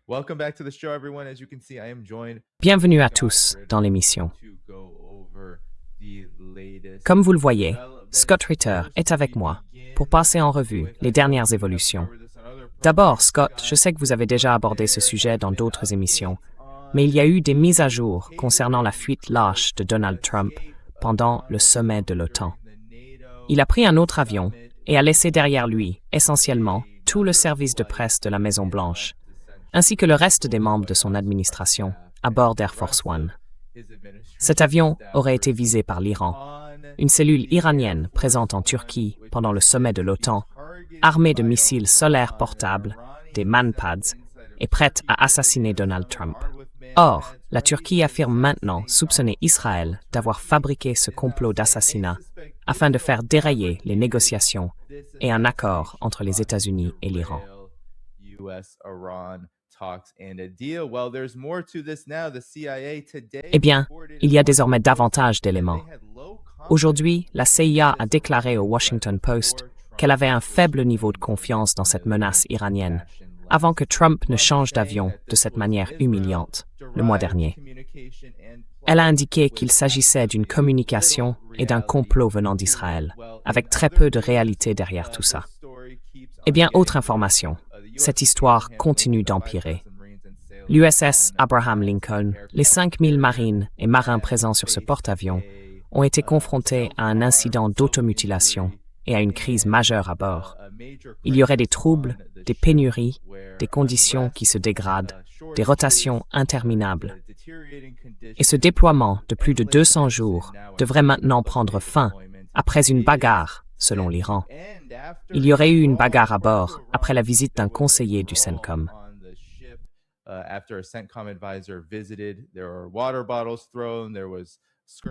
Welcome back to the show, everyone. As you can see, I am joined Bienvenue à by tous Scott dans Ritter l'émission. to go over the latest Comme vous le voyez, developments. Scott Ritter First, est avec we moi begin pour passer en revue with, les I know dernières we have évolutions. covered this on other D'abord, programs, Scott, je sais que vous avez déjà abordé ce there sujet has dans been d'autres émissions, updates mais il y a eu des on mises à jour the concernant la catering fuite card lâche de Donald Trump escape of pendant le Donald sommet de Trump l'OTAN. during the NATO Il a pris un autre avion summit et a laissé derrière lui, a essentiellement, tout le another service de flight presse de la Maison-Blanche, and left ainsi que le reste essentially des membres de most son of his administration, staff à and bord the d'Air Force rest One. of his administration Cet avion aurait été staffers visé par l'Iran, on une cellule the Air iranienne Force présente en One, Turquie which pendant le was sommet de said to be l'OTAN, targeted armée de by missiles solaires Iran, portables, Iranians des set manpads, inside of et prête Turkey à assassiner during the Donald summit, Trump. armed with Or, manpads, la ready Turquie to affirme maintenant assassinate soupçonner Donald Israël Trump. d'avoir Turkey fabriqué ce is now complot saying they d'assassinat suspect afin de Israel faire dérailler les fabricated négociations this et un accord assassination entre les plot to États-Unis et l'Iran. derail US-Iran talks and a deal. Well, there's more to this now. The CIA today Eh bien, reported il in y a désormais Washington Post davantage that d'éléments. they had low confidence Aujourd'hui, la CIA a in déclaré au Iran's Washington threat Post for qu'elle avait Trump un to faible swing niveau de confiance dans cette menace military iranienne, action avant last que Trump ne month, change saying d'avion that de this cette was manière an humiliante le mois Israel-derived dernier. communication and Elle a plot indiqué qu'il with s'agissait d'une absolutely communication little et d'un reality complot venant to it. d'Israël, Well, avec in très other peu de news, réalité derrière tout ça. this story keeps Eh on bien, getting autre worse. information, The US cette histoire Abraham continue Lincoln, d'empirer. 5,000 Marines and sailors L'USS on Abraham that Lincoln, les aircraft 5000 marines et marins has présents sur ce faced porte-avions a ont été confrontés à un incident self-harm, d'automutilation self-injury, et à une crise and majeure à bord. a major Il y aurait des crisis troubles, on the des ship pénuries, where des conditions unrest, qui se dégradent, des shortages, rotations interminables. the deteriorating Et ce conditions, déploiement de plus de endless 200 trips, jours and now devrait a maintenant two-plus prendre day fin deployment après une is bagarre, selon set to l'Iran. end after Il y aurait eu une brawl. bagarre à According bord to après Iran, la visite there d'un was a conseiller du brawl CENTCOM. on the ship after a CENTCOM advisor visited. There were water bottles thrown. There was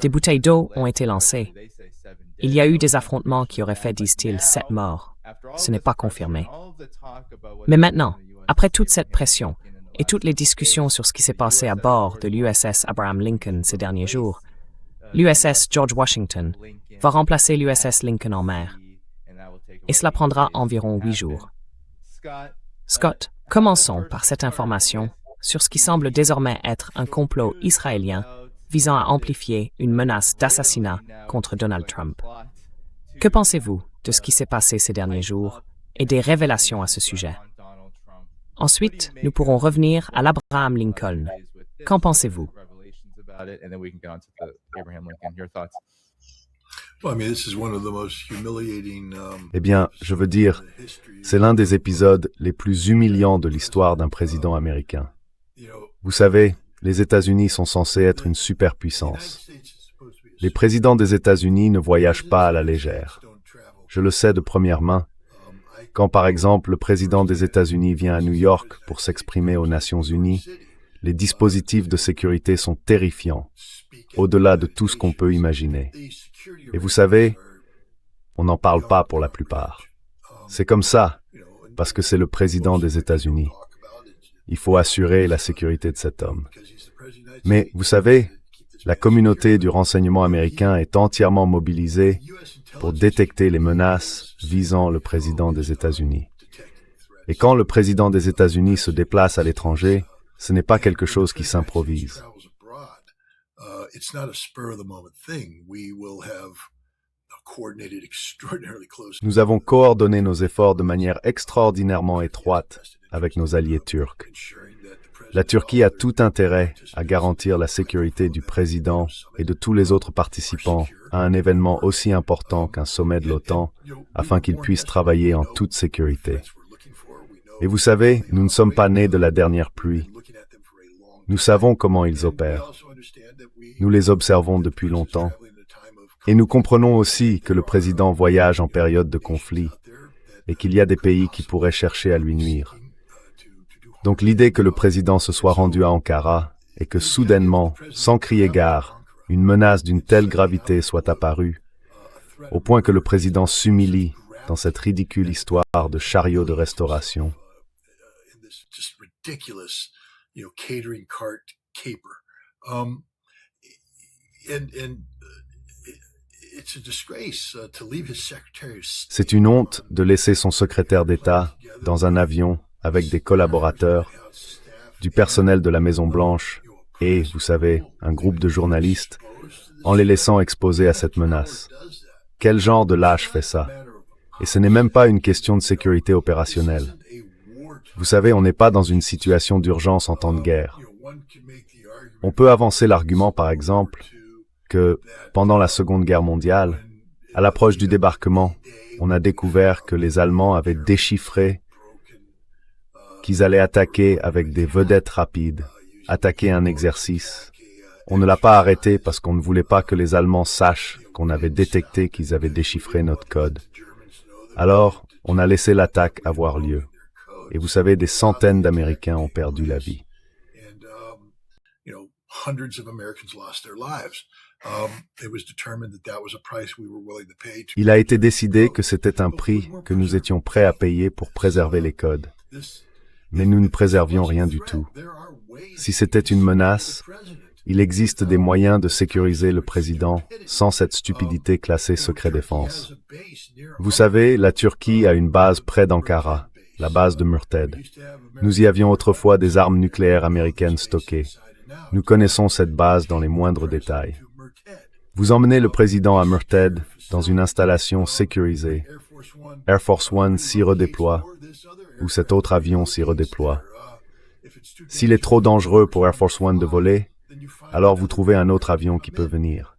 Des bouteilles d'eau ont été lancées. They say 7 Il dead. y a eu No des affrontements confirmation qui of auraient that, fait, but disent-ils, 7 now, morts. after all Ce n'est this pas pressure confirmé. and all the talk about what's Mais happened maintenant, on the après USS toute cette Abraham pression Lincoln in the et last toutes les couple discussions days, sur ce qui s'est the passé à USS bord de George l'USS Washington Abraham Lincoln ces will derniers jours, replace l'USS George Washington Lincoln va remplacer at l'USS Lincoln en mer, sea, and that will take et about cela 8 prendra days to environ 8 happen. jours. Scott, Scott, how commençons does par first cette start information with sur ce qui the semble désormais être un complot news israélien about visant à this amplifier une menace d'assassinat Israeli now contre seems Donald like a Trump. plot Que to pensez-vous de ce qui s'est passé ces derniers jours et des révélations à ce sujet? Ensuite, nous pourrons revenir à l'Abraham Lincoln. Qu'en pensez-vous? Eh bien, je veux dire, c'est l'un des épisodes les plus humiliants de l'histoire d'un président américain. Vous savez, les États-Unis sont censés être une superpuissance. Les présidents des États-Unis ne voyagent pas à la légère. Je le sais de première main. Quand, par exemple, le président des États-Unis vient à New York pour s'exprimer aux Nations Unies, les dispositifs de sécurité sont terrifiants, au-delà de tout ce qu'on peut imaginer. Et vous savez, on n'en parle pas pour la plupart. C'est comme ça, parce que c'est le président des États-Unis. Il faut assurer la sécurité de cet homme. Mais, vous savez, la communauté du renseignement américain est entièrement mobilisée pour détecter les menaces visant le président des États-Unis. Et quand le président des États-Unis se déplace à l'étranger, ce n'est pas quelque chose qui s'improvise. Nous avons coordonné nos efforts de manière extraordinairement étroite avec nos alliés turcs. La Turquie a tout intérêt à garantir la sécurité du président et de tous les autres participants à un événement aussi important qu'un sommet de l'OTAN, afin qu'ils puissent travailler en toute sécurité. Et vous savez, nous ne sommes pas nés de la dernière pluie. Nous savons comment ils opèrent. Nous les observons depuis longtemps. Et nous comprenons aussi que le président voyage en période de conflit et qu'il y a des pays qui pourraient chercher à lui nuire. Donc l'idée que le président se soit rendu à Ankara et que soudainement, sans crier gare, une menace d'une telle gravité soit apparue, au point que le président s'humilie dans cette ridicule histoire de chariot de restauration. C'est une honte de laisser son secrétaire d'État dans un avion avec des collaborateurs du personnel de la Maison-Blanche et, vous savez, un groupe de journalistes, en les laissant exposés à cette menace. Quel genre de lâche fait ça? Et ce n'est même pas une question de sécurité opérationnelle. Vous savez, on n'est pas dans une situation d'urgence en temps de guerre. On peut avancer l'argument, par exemple, que, pendant la Seconde Guerre mondiale, à l'approche du débarquement, on a découvert que les Allemands avaient déchiffré qu'ils allaient attaquer avec des vedettes rapides, attaquer un exercice. On ne l'a pas arrêté parce qu'on ne voulait pas que les Allemands sachent qu'on avait détecté qu'ils avaient déchiffré notre code. Alors, on a laissé l'attaque avoir lieu. Et vous savez, des centaines d'Américains ont perdu la vie. Il a été décidé que c'était un prix que nous étions prêts à payer pour préserver les codes. Mais nous ne préservions rien du tout. Si c'était une menace, il existe des moyens de sécuriser le président sans cette stupidité classée secret défense. Vous savez, la Turquie a une base près d'Ankara, la base de Murted. Nous y avions autrefois des armes nucléaires américaines stockées. Nous connaissons cette base dans les moindres détails. Vous emmenez le président à Murted dans une installation sécurisée. Air Force One s'y redéploie, ou cet autre avion s'y redéploie. S'il est trop dangereux pour Air Force One de voler, alors vous trouvez un autre avion qui peut venir.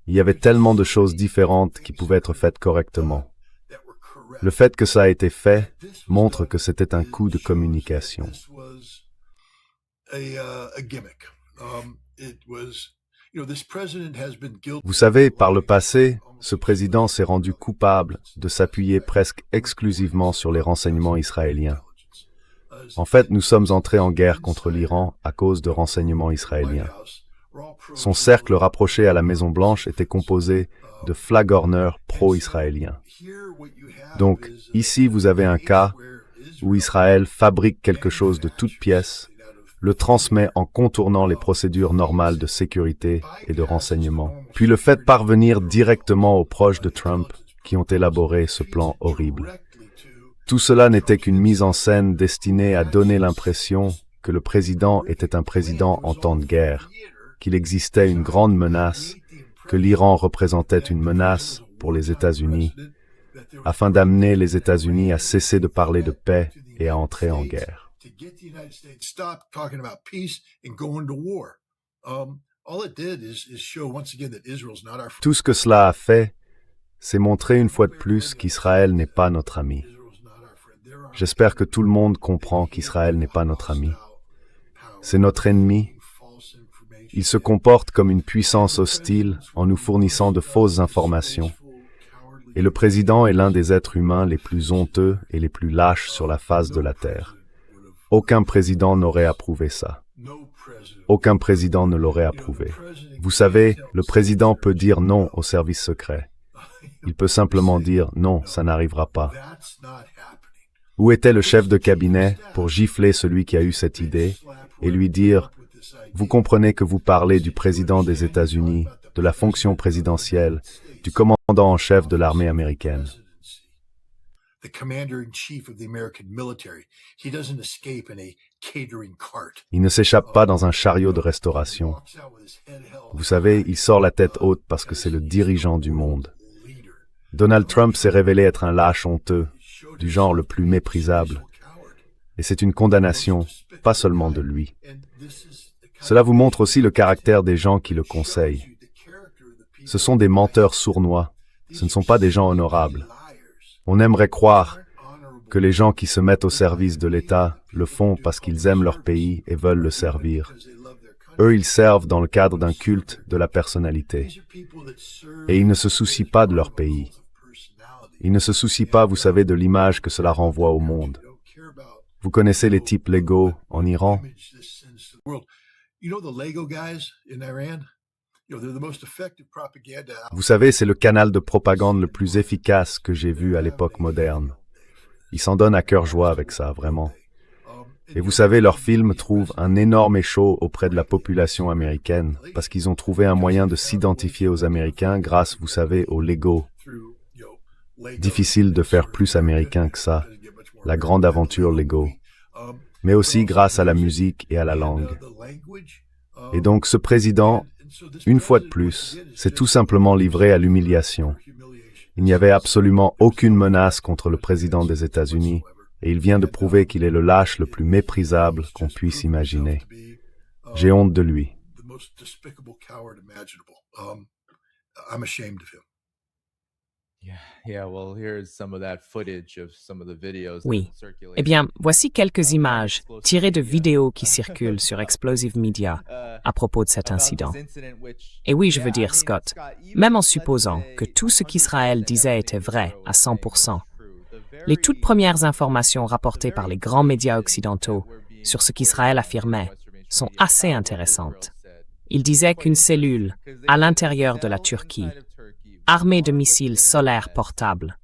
Il y avait tellement de choses différentes qui pouvaient être faites correctement. Le fait que ça a été fait montre que c'était un coup de communication. Vous savez, par le passé, ce président s'est rendu coupable de s'appuyer presque exclusivement sur les renseignements israéliens. En fait, nous sommes entrés en guerre contre l'Iran à cause de renseignements israéliens. Son cercle rapproché à la Maison-Blanche était composé de flagorneurs pro-israéliens. Donc, ici, vous avez un cas où Israël fabrique quelque chose de toute pièce, le transmet en contournant les procédures normales de sécurité et de renseignement, puis le fait parvenir directement aux proches de Trump qui ont élaboré ce plan horrible. Tout cela n'était qu'une mise en scène destinée à donner l'impression que le président était un président en temps de guerre, qu'il existait une grande menace, que l'Iran représentait une menace pour les États-Unis, afin d'amener les États-Unis à cesser de parler de paix et à entrer en guerre. Tout ce que cela a fait, c'est montrer une fois de plus qu'Israël n'est pas notre ami. J'espère que tout le monde comprend qu'Israël n'est pas notre ami. C'est notre ennemi. Il se comporte comme une puissance hostile en nous fournissant de fausses informations. Et le président est l'un des êtres humains les plus honteux et les plus lâches sur la face de la terre. Aucun président n'aurait approuvé ça. Aucun président ne l'aurait approuvé. Vous savez, le président peut dire non au service secret. Il peut simplement dire non, ça n'arrivera pas. Où était le chef de cabinet pour gifler celui qui a eu cette idée et lui dire « Vous comprenez que vous parlez du président des États-Unis, de la fonction présidentielle, du commandant en chef de l'armée américaine. » Il ne s'échappe pas dans un chariot de restauration. Vous savez, il sort la tête haute parce que c'est le dirigeant du monde. Donald Trump s'est révélé être un lâche honteux, du genre le plus méprisable. Et c'est une condamnation, pas seulement de lui. Cela vous montre aussi le caractère des gens qui le conseillent. Ce sont des menteurs sournois, ce ne sont pas des gens honorables. On aimerait croire que les gens qui se mettent au service de l'État le font parce qu'ils aiment leur pays et veulent le servir. Eux, ils servent dans le cadre d'un culte de la personnalité. Et ils ne se soucient pas de leur pays. Ils ne se soucient pas, vous savez, de l'image que cela renvoie au monde. Vous connaissez les types Lego en Iran? Vous savez, c'est le canal de propagande le plus efficace que j'ai vu à l'époque moderne. Ils s'en donnent à cœur joie avec ça, vraiment. Et vous savez, leurs films trouvent un énorme écho auprès de la population américaine parce qu'ils ont trouvé un moyen de s'identifier aux Américains grâce, vous savez, au Lego. Difficile de faire plus américain que ça. La grande aventure Lego. mais aussi grâce à la musique et à la langue. Et donc ce président, une fois de plus, s'est tout simplement livré à l'humiliation. Il n'y avait absolument aucune menace contre le président des États-Unis, et il vient de prouver qu'il est le lâche le plus méprisable qu'on puisse imaginer. J'ai honte de lui. Oui. Eh bien, voici quelques images tirées de vidéos qui circulent sur Explosive Media à propos de cet incident. Et oui, je veux dire, Scott, même en supposant que tout ce qu'Israël disait était vrai à 100%, les toutes premières informations rapportées par les grands médias occidentaux sur ce qu'Israël affirmait sont assez intéressantes. Il disait qu'une cellule à l'intérieur de la Turquie, armée de missiles solaires portables,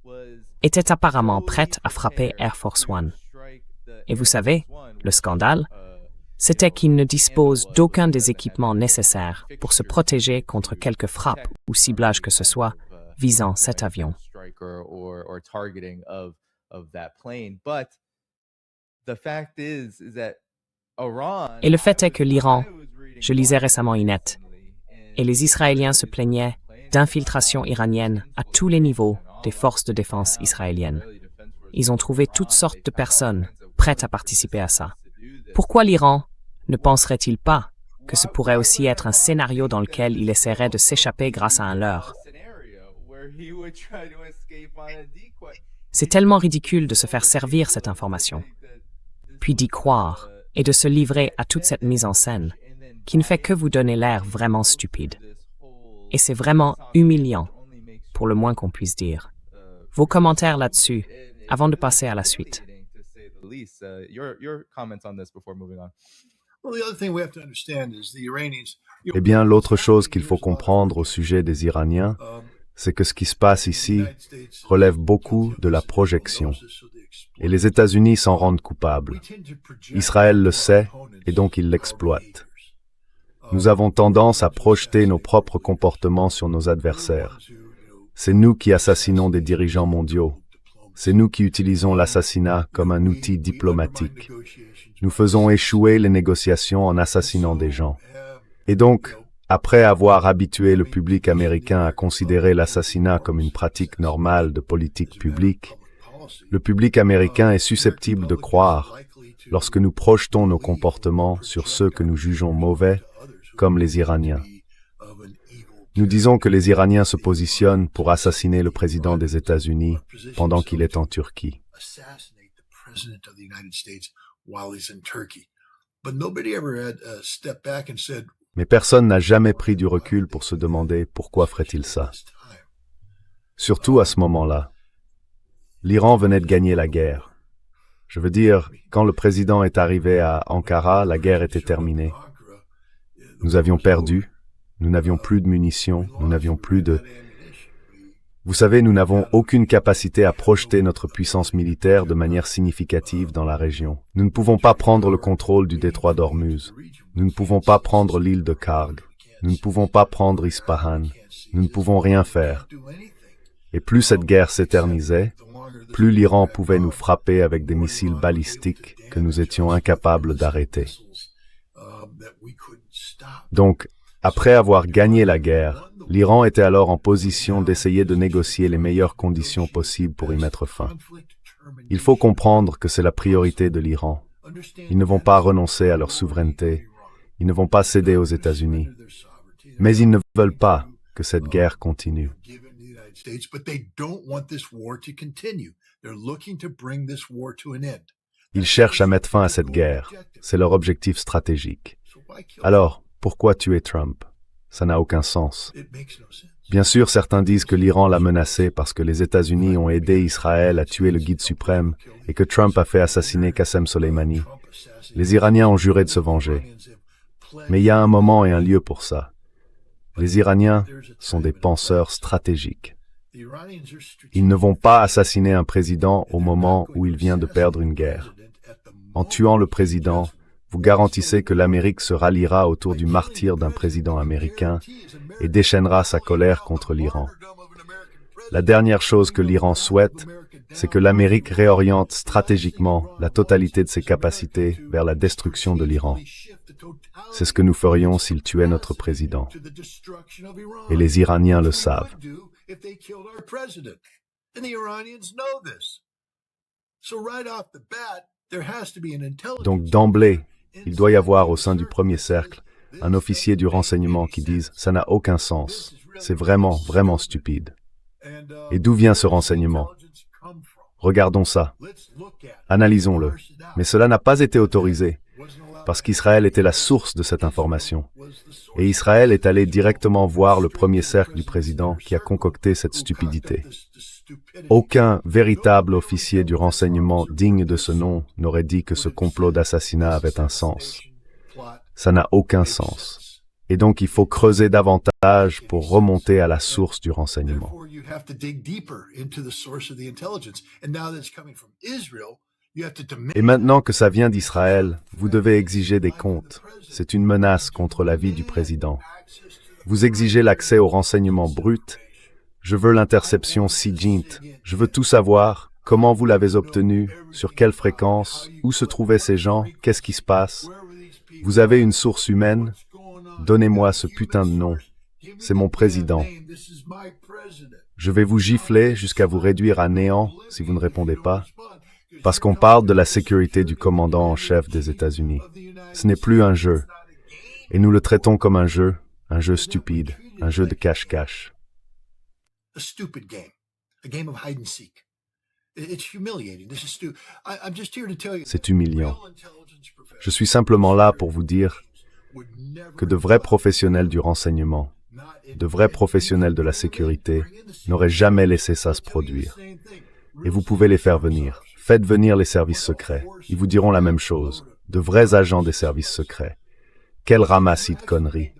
était apparemment prête à frapper Air Force One. Et vous savez, le scandale, c'était qu'il ne dispose d'aucun des équipements nécessaires pour se protéger contre quelque frappe ou ciblage que ce soit visant cet avion. Et le fait est que l'Iran, je lisais récemment Inet, et les Israéliens se plaignaient d'infiltration iranienne à tous les niveaux des forces de défense israéliennes. Ils ont trouvé toutes sortes de personnes prêtes à participer à ça. Pourquoi l'Iran ne penserait-il pas que ce pourrait aussi être un scénario dans lequel il essaierait de s'échapper grâce à un leurre? C'est tellement ridicule de se faire servir cette information, puis d'y croire et de se livrer à toute cette mise en scène qui ne fait que vous donner l'air vraiment stupide. Et c'est vraiment humiliant, pour le moins qu'on puisse dire. Vos commentaires là-dessus, avant de passer à la suite. Eh bien, l'autre chose qu'il faut comprendre au sujet des Iraniens, c'est que ce qui se passe ici relève beaucoup de la projection. Et les États-Unis s'en rendent coupables. Israël le sait et donc il l'exploite. Nous avons tendance à projeter nos propres comportements sur nos adversaires. C'est nous qui assassinons des dirigeants mondiaux. C'est nous qui utilisons l'assassinat comme un outil diplomatique. Nous faisons échouer les négociations en assassinant des gens. Et donc, après avoir habitué le public américain à considérer l'assassinat comme une pratique normale de politique publique, le public américain est susceptible de croire, lorsque nous projetons nos comportements sur ceux que nous jugeons mauvais, comme les Iraniens. Nous disons que les Iraniens se positionnent pour assassiner le président des États-Unis pendant qu'il est en Turquie. Mais personne n'a jamais pris du recul pour se demander pourquoi ferait-il ça. Surtout à ce moment-là. L'Iran venait de gagner la guerre. Je veux dire, quand le président est arrivé à Ankara, la guerre était terminée. Nous avions perdu, nous n'avions plus de munitions, nous n'avions plus de... Vous savez, nous n'avons aucune capacité à projeter notre puissance militaire de manière significative dans la région. Nous ne pouvons pas prendre le contrôle du détroit d'Ormuz. Nous ne pouvons pas prendre l'île de Karg. Nous ne pouvons pas prendre Ispahan. Nous ne pouvons rien faire. Et plus cette guerre s'éternisait, plus l'Iran pouvait nous frapper avec des missiles balistiques que nous étions incapables d'arrêter. Donc, après avoir gagné la guerre, l'Iran était alors en position d'essayer de négocier les meilleures conditions possibles pour y mettre fin. Il faut comprendre que c'est la priorité de l'Iran. Ils ne vont pas renoncer à leur souveraineté, ils ne vont pas céder aux États-Unis, mais ils ne veulent pas que cette guerre continue. Ils cherchent à mettre fin à cette guerre, c'est leur objectif stratégique. Alors, pourquoi tuer Trump? Ça n'a aucun sens. Bien sûr, certains disent que l'Iran l'a menacé parce que les États-Unis ont aidé Israël à tuer le guide suprême et que Trump a fait assassiner Qassem Soleimani. Les Iraniens ont juré de se venger. Mais il y a un moment et un lieu pour ça. Les Iraniens sont des penseurs stratégiques. Ils ne vont pas assassiner un président au moment où il vient de perdre une guerre. En tuant le président, vous garantissez que l'Amérique se ralliera autour du martyre d'un président américain et déchaînera sa colère contre l'Iran. La dernière chose que l'Iran souhaite, c'est que l'Amérique réoriente stratégiquement la totalité de ses capacités vers la destruction de l'Iran. C'est ce que nous ferions s'ils tuaient notre président. Et les Iraniens le savent. Donc d'emblée, il doit y avoir au sein du premier cercle un officier du renseignement qui dise « ça n'a aucun sens, c'est vraiment, vraiment stupide ». Et d'où vient ce renseignement? Regardons ça, analysons-le. Mais cela n'a pas été autorisé, parce qu'Israël était la source de cette information. Et Israël est allé directement voir le premier cercle du président qui a concocté cette stupidité. Aucun véritable officier du renseignement digne de ce nom n'aurait dit que ce complot d'assassinat avait un sens. Ça n'a aucun sens. Et donc il faut creuser davantage pour remonter à la source du renseignement. Et maintenant que ça vient d'Israël, vous devez exiger des comptes. C'est une menace contre la vie du président. Vous exigez l'accès aux renseignements bruts. Je veux l'interception SIGINT. Je veux tout savoir. Comment vous l'avez obtenu? Sur quelle fréquence? Où se trouvaient ces gens? Qu'est-ce qui se passe? Vous avez une source humaine? Donnez-moi ce putain de nom. C'est mon président. Je vais vous gifler jusqu'à vous réduire à néant si vous ne répondez pas. Parce qu'on parle de la sécurité du commandant en chef des États-Unis. Ce n'est plus un jeu. Et nous le traitons comme un jeu stupide, un jeu de cache-cache. C'est humiliant. Je suis simplement là pour vous dire que de vrais professionnels du renseignement, de vrais professionnels de la sécurité n'auraient jamais laissé ça se produire. Et vous pouvez les faire venir. Faites venir les services secrets. Ils vous diront la même chose. De vrais agents des services secrets. Quel ramassis de conneries.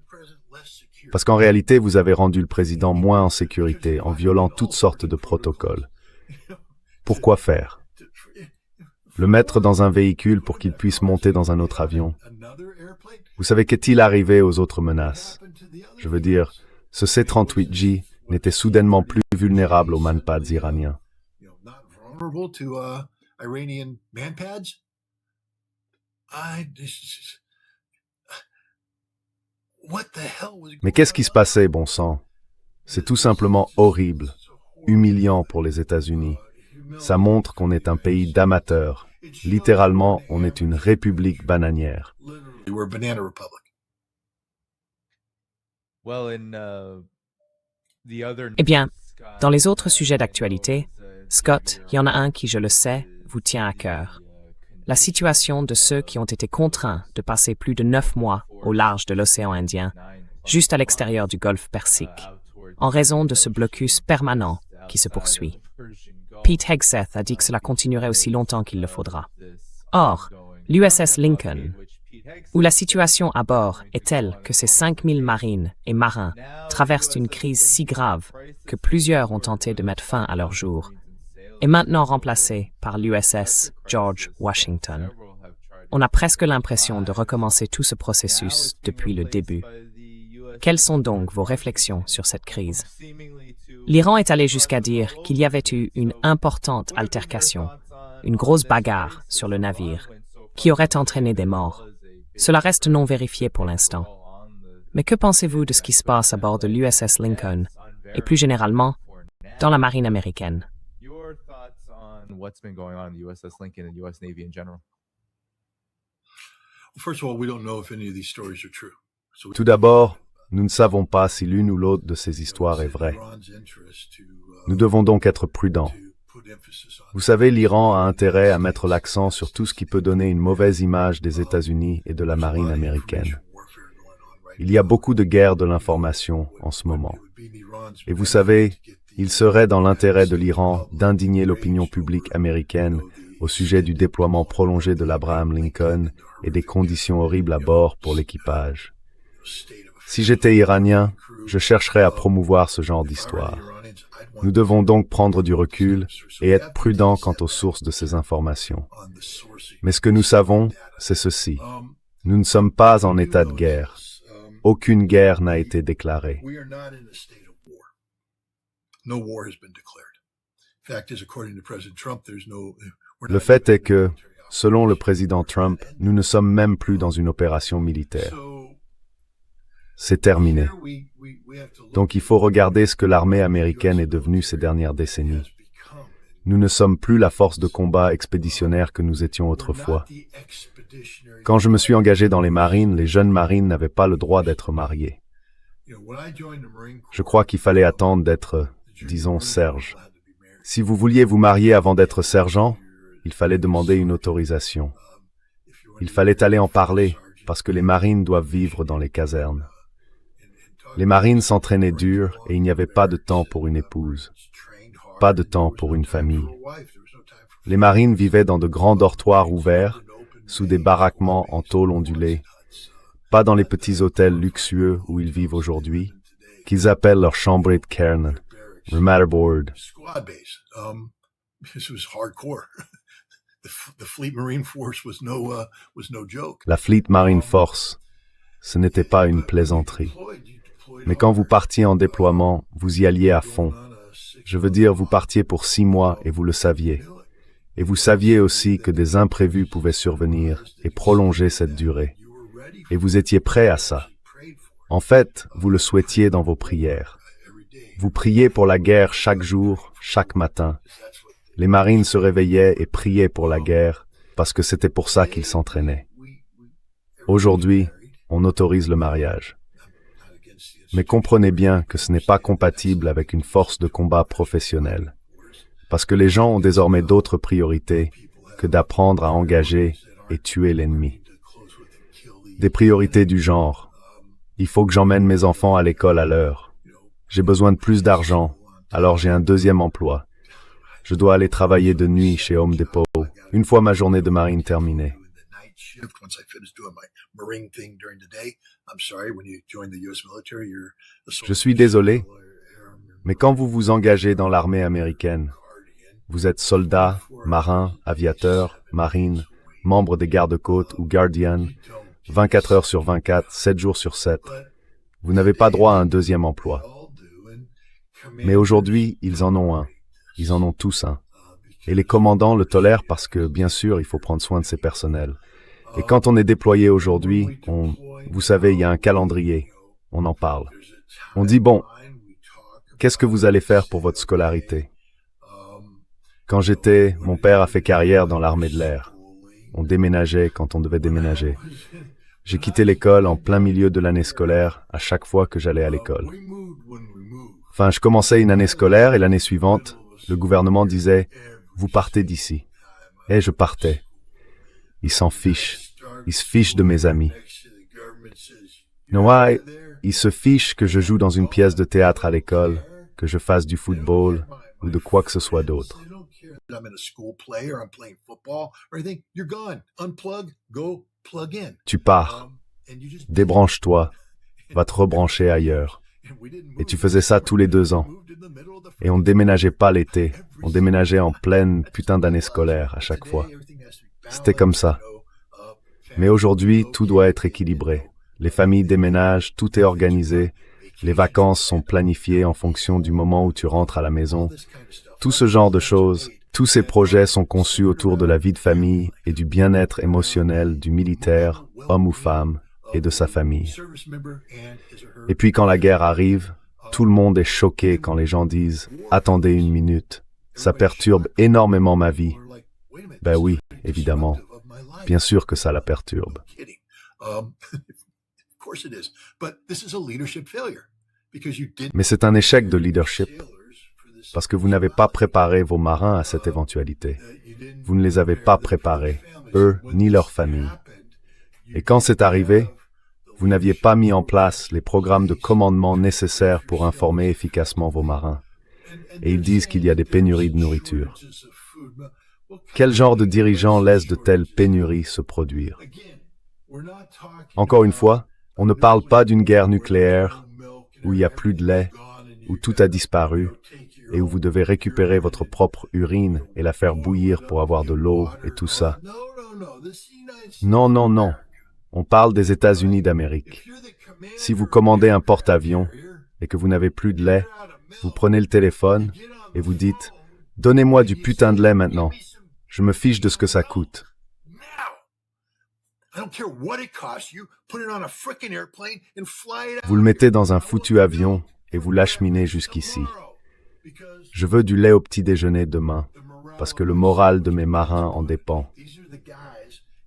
Parce qu'en réalité, vous avez rendu le président moins en sécurité en violant toutes sortes de protocoles. Pourquoi faire? Le mettre dans un véhicule pour qu'il puisse monter dans un autre avion. Vous savez qu'est-il arrivé aux autres menaces? Je veux dire, ce C-38J n'était soudainement plus vulnérable aux manpads iraniens. Mais qu'est-ce qui se passait, bon sang? C'est tout simplement horrible, humiliant pour les États-Unis. Ça montre qu'on est un pays d'amateurs. Littéralement, on est une république bananière. Eh bien, dans les autres sujets d'actualité, Scott, il y en a un qui, je le sais, vous tient à cœur. La situation de ceux qui ont été contraints de passer plus de 9 mois au large de l'océan Indien, juste à l'extérieur du golfe Persique, en raison de ce blocus permanent qui se poursuit. Pete Hegseth a dit que cela continuerait aussi longtemps qu'il le faudra. Or, l'USS Lincoln, où la situation à bord est telle que ces 5000 marines et marins traversent une crise si grave que plusieurs ont tenté de mettre fin à leur jour, est maintenant remplacée par l'USS George Washington. On a presque l'impression de recommencer tout ce processus depuis le début. Quelles sont donc vos réflexions sur cette crise? L'Iran est allé jusqu'à dire qu'il y avait eu une importante altercation, une grosse bagarre sur le navire, qui aurait entraîné des morts. Cela reste non vérifié pour l'instant. Mais que pensez-vous de ce qui se passe à bord de l'USS Lincoln, et plus généralement, dans la marine américaine? Tout d'abord, nous ne savons pas si l'une ou l'autre de ces histoires est vraie. Nous devons donc être prudents. Vous savez, l'Iran a intérêt à mettre l'accent sur tout ce qui peut donner une mauvaise image des États-Unis et de la marine américaine. Il y a beaucoup de guerres de l'information en ce moment. Et vous savez, il serait dans l'intérêt de l'Iran d'indigner l'opinion publique américaine au sujet du déploiement prolongé de l'Abraham Lincoln et des conditions horribles à bord pour l'équipage. Si j'étais iranien, je chercherais à promouvoir ce genre d'histoire. Nous devons donc prendre du recul et être prudents quant aux sources de ces informations. Mais ce que nous savons, c'est ceci. Nous ne sommes pas en état de guerre. Aucune guerre n'a été déclarée. Le fait est que, selon le président Trump, nous ne sommes même plus dans une opération militaire. C'est terminé. Donc il faut regarder ce que l'armée américaine est devenue ces dernières décennies. Nous ne sommes plus la force de combat expéditionnaire que nous étions autrefois. Quand je me suis engagé dans les marines, les jeunes marines n'avaient pas le droit d'être mariés. Je crois qu'il fallait attendre d'être, disons, serge. Si vous vouliez vous marier avant d'être sergent, il fallait demander une autorisation. Il fallait aller en parler, parce que les marines doivent vivre dans les casernes. Les marines s'entraînaient dur et il n'y avait pas de temps pour une épouse, pas de temps pour une famille. Les marines vivaient dans de grands dortoirs ouverts, sous des baraquements en tôle ondulée, pas dans les petits hôtels luxueux où ils vivent aujourd'hui, qu'ils appellent leur chambre de cairn, le matterboard. La Fleet Marine Force, ce n'était pas une plaisanterie. Mais quand vous partiez en déploiement, vous y alliez à fond. Je veux dire, vous partiez pour 6 mois et vous le saviez. Et vous saviez aussi que des imprévus pouvaient survenir et prolonger cette durée. Et vous étiez prêt à ça. En fait, vous le souhaitiez dans vos prières. Vous priez pour la guerre chaque jour, chaque matin. Les marines se réveillaient et priaient pour la guerre, parce que c'était pour ça qu'ils s'entraînaient. Aujourd'hui, on autorise le mariage. Mais comprenez bien que ce n'est pas compatible avec une force de combat professionnelle, parce que les gens ont désormais d'autres priorités que d'apprendre à engager et tuer l'ennemi. Des priorités du genre, il faut que j'emmène mes enfants à l'école à l'heure. J'ai besoin de plus d'argent, alors j'ai un deuxième emploi. Je dois aller travailler de nuit chez Home Depot, une fois ma journée de marine terminée. Je suis désolé, mais quand vous vous engagez dans l'armée américaine, vous êtes soldat, marin, aviateur, marine, membre des gardes-côtes ou guardian, 24 heures sur 24, 7 jours sur 7. Vous n'avez pas droit à un deuxième emploi. Mais aujourd'hui, ils en ont un. Ils en ont tous un. Et les commandants le tolèrent parce que, bien sûr, il faut prendre soin de ses personnels. Et quand on est déployé aujourd'hui, vous savez, il y a un calendrier. On en parle. On dit, bon, qu'est-ce que vous allez faire pour votre scolarité? Quand j'étais, mon père a fait carrière dans l'armée de l'air. On déménageait quand on devait déménager. J'ai quitté l'école en plein milieu de l'année scolaire à chaque fois que j'allais à l'école. Enfin, je commençais une année scolaire et l'année suivante, le gouvernement disait « Vous partez d'ici ». Et je partais. Ils s'en fichent. Ils se fichent de mes amis. Noah, ils se fichent que je joue dans une pièce de théâtre à l'école, que je fasse du football ou de quoi que ce soit d'autre. Tu pars. Débranche-toi. Va te rebrancher ailleurs. Et tu faisais ça tous les 2 ans. Et on ne déménageait pas l'été. On déménageait en pleine putain d'année scolaire à chaque fois. C'était comme ça. Mais aujourd'hui, tout doit être équilibré. Les familles déménagent, tout est organisé. Les vacances sont planifiées en fonction du moment où tu rentres à la maison. Tout ce genre de choses, tous ces projets sont conçus autour de la vie de famille et du bien-être émotionnel du militaire, homme ou femme, et de sa famille. Et puis quand la guerre arrive, tout le monde est choqué quand les gens disent « Attendez une minute, ça perturbe énormément ma vie. » Ben oui, évidemment. Bien sûr que ça la perturbe. Mais c'est un échec de leadership, parce que vous n'avez pas préparé vos marins à cette éventualité. Vous ne les avez pas préparés, eux ni leur famille. Et quand c'est arrivé, vous n'aviez pas mis en place les programmes de commandement nécessaires pour informer efficacement vos marins. Et ils disent qu'il y a des pénuries de nourriture. Quel genre de dirigeant laisse de telles pénuries se produire? Encore une fois, on ne parle pas d'une guerre nucléaire où il n'y a plus de lait, où tout a disparu et où vous devez récupérer votre propre urine et la faire bouillir pour avoir de l'eau et tout ça. Non, non, non. On parle des États-Unis d'Amérique. Si vous commandez un porte-avions et que vous n'avez plus de lait, vous prenez le téléphone et vous dites Donnez-moi du putain de lait maintenant. Je me fiche de ce que ça coûte. Vous le mettez dans un foutu avion et vous l'acheminez jusqu'ici. Je veux du lait au petit déjeuner demain, parce que le moral de mes marins en dépend.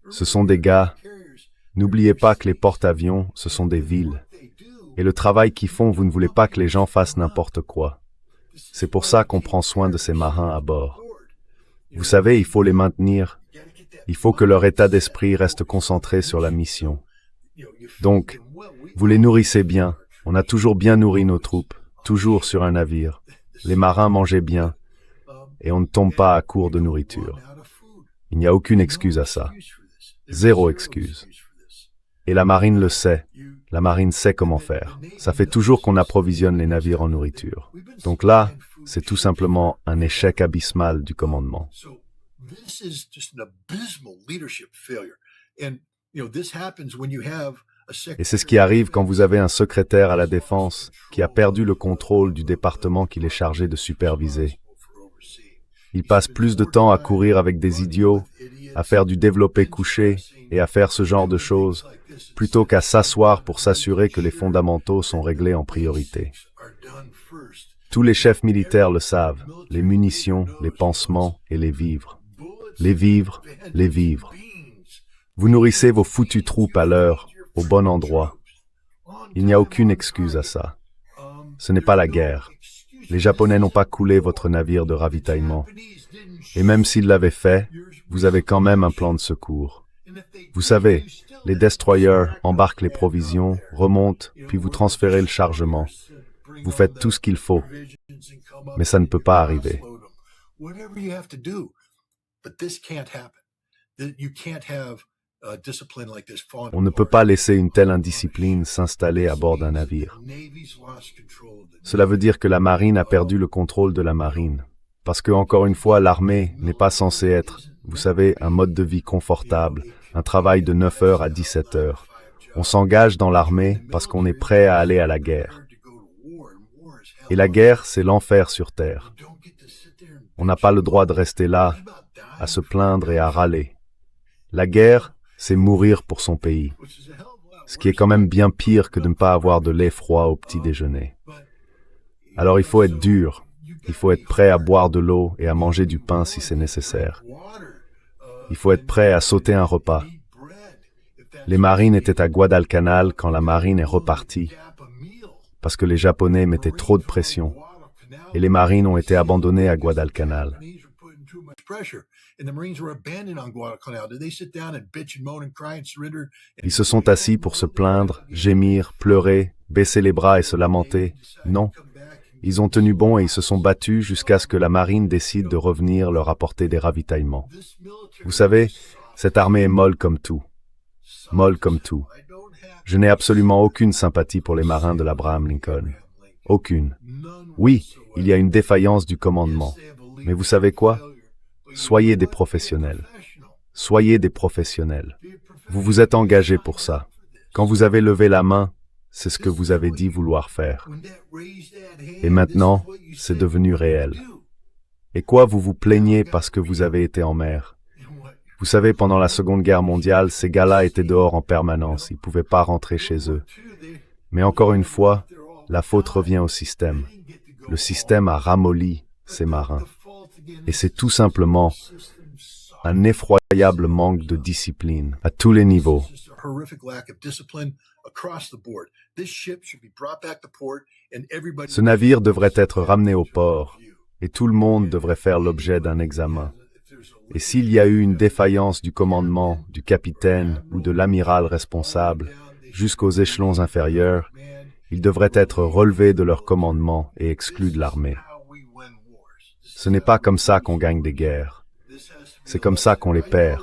Ce sont des gars. N'oubliez pas que les porte-avions, ce sont des villes. Et le travail qu'ils font, vous ne voulez pas que les gens fassent n'importe quoi. C'est pour ça qu'on prend soin de ces marins à bord. Vous savez, il faut les maintenir. Il faut que leur état d'esprit reste concentré sur la mission. Donc, vous les nourrissez bien. On a toujours bien nourri nos troupes, toujours sur un navire. Les marins mangeaient bien, et on ne tombe pas à court de nourriture. Il n'y a aucune excuse à ça. Zéro excuse. Et la marine le sait. La marine sait comment faire. Ça fait toujours qu'on approvisionne les navires en nourriture. Donc là, c'est tout simplement un échec abysmal du commandement. Et c'est ce qui arrive quand vous avez un secrétaire à la défense qui a perdu le contrôle du département qu'il est chargé de superviser. Il passe plus de temps à courir avec des idiots, à faire du développé couché et à faire ce genre de choses, plutôt qu'à s'asseoir pour s'assurer que les fondamentaux sont réglés en priorité. Tous les chefs militaires le savent, les munitions, les pansements et les vivres. Les vivres, les vivres. Vous nourrissez vos foutues troupes à l'heure, au bon endroit. Il n'y a aucune excuse à ça. Ce n'est pas la guerre. Les Japonais n'ont pas coulé votre navire de ravitaillement. Et même s'ils l'avaient fait, vous avez quand même un plan de secours. Vous savez, les destroyers embarquent les provisions, remontent, puis vous transférez le chargement. Vous faites tout ce qu'il faut. Mais ça ne peut pas arriver. On ne peut pas laisser une telle indiscipline s'installer à bord d'un navire. Cela veut dire que la marine a perdu le contrôle de la marine. Parce que, encore une fois, l'armée n'est pas censée être, vous savez, un mode de vie confortable, un travail de 9 heures à 17 heures. On s'engage dans l'armée parce qu'on est prêt à aller à la guerre. Et la guerre, c'est l'enfer sur terre. On n'a pas le droit de rester là, à se plaindre et à râler. La guerre, c'est mourir pour son pays. Ce qui est quand même bien pire que de ne pas avoir de lait froid au petit déjeuner. Alors il faut être dur. Il faut être prêt à boire de l'eau et à manger du pain si c'est nécessaire. Il faut être prêt à sauter un repas. Les marines étaient à Guadalcanal quand la marine est repartie, parce que les Japonais mettaient trop de pression, et les marines ont été abandonnées à Guadalcanal. Ils se sont assis pour se plaindre, gémir, pleurer, baisser les bras et se lamenter. Non. Ils ont tenu bon et ils se sont battus jusqu'à ce que la marine décide de revenir leur apporter des ravitaillements. Vous savez, cette armée est molle comme tout. Molle comme tout. Je n'ai absolument aucune sympathie pour les marins de l'Abraham Lincoln. Aucune. Oui, il y a une défaillance du commandement. Mais vous savez quoi? Soyez des professionnels. Soyez des professionnels. Vous vous êtes engagés pour ça. Quand vous avez levé la main, c'est ce que vous avez dit vouloir faire. Et maintenant, c'est devenu réel. Et quoi, vous vous plaignez parce que vous avez été en mer? Vous savez, pendant la Seconde Guerre mondiale, ces gars-là étaient dehors en permanence. Ils ne pouvaient pas rentrer chez eux. Mais encore une fois, la faute revient au système. Le système a ramolli ces marins. Et c'est tout simplement un effroyable manque de discipline à tous les niveaux. Ce navire devrait être ramené au port et tout le monde devrait faire l'objet d'un examen. Et s'il y a eu une défaillance du commandement, du capitaine ou de l'amiral responsable jusqu'aux échelons inférieurs, ils devraient être relevés de leur commandement et exclus de l'armée. Ce n'est pas comme ça qu'on gagne des guerres. C'est comme ça qu'on les perd.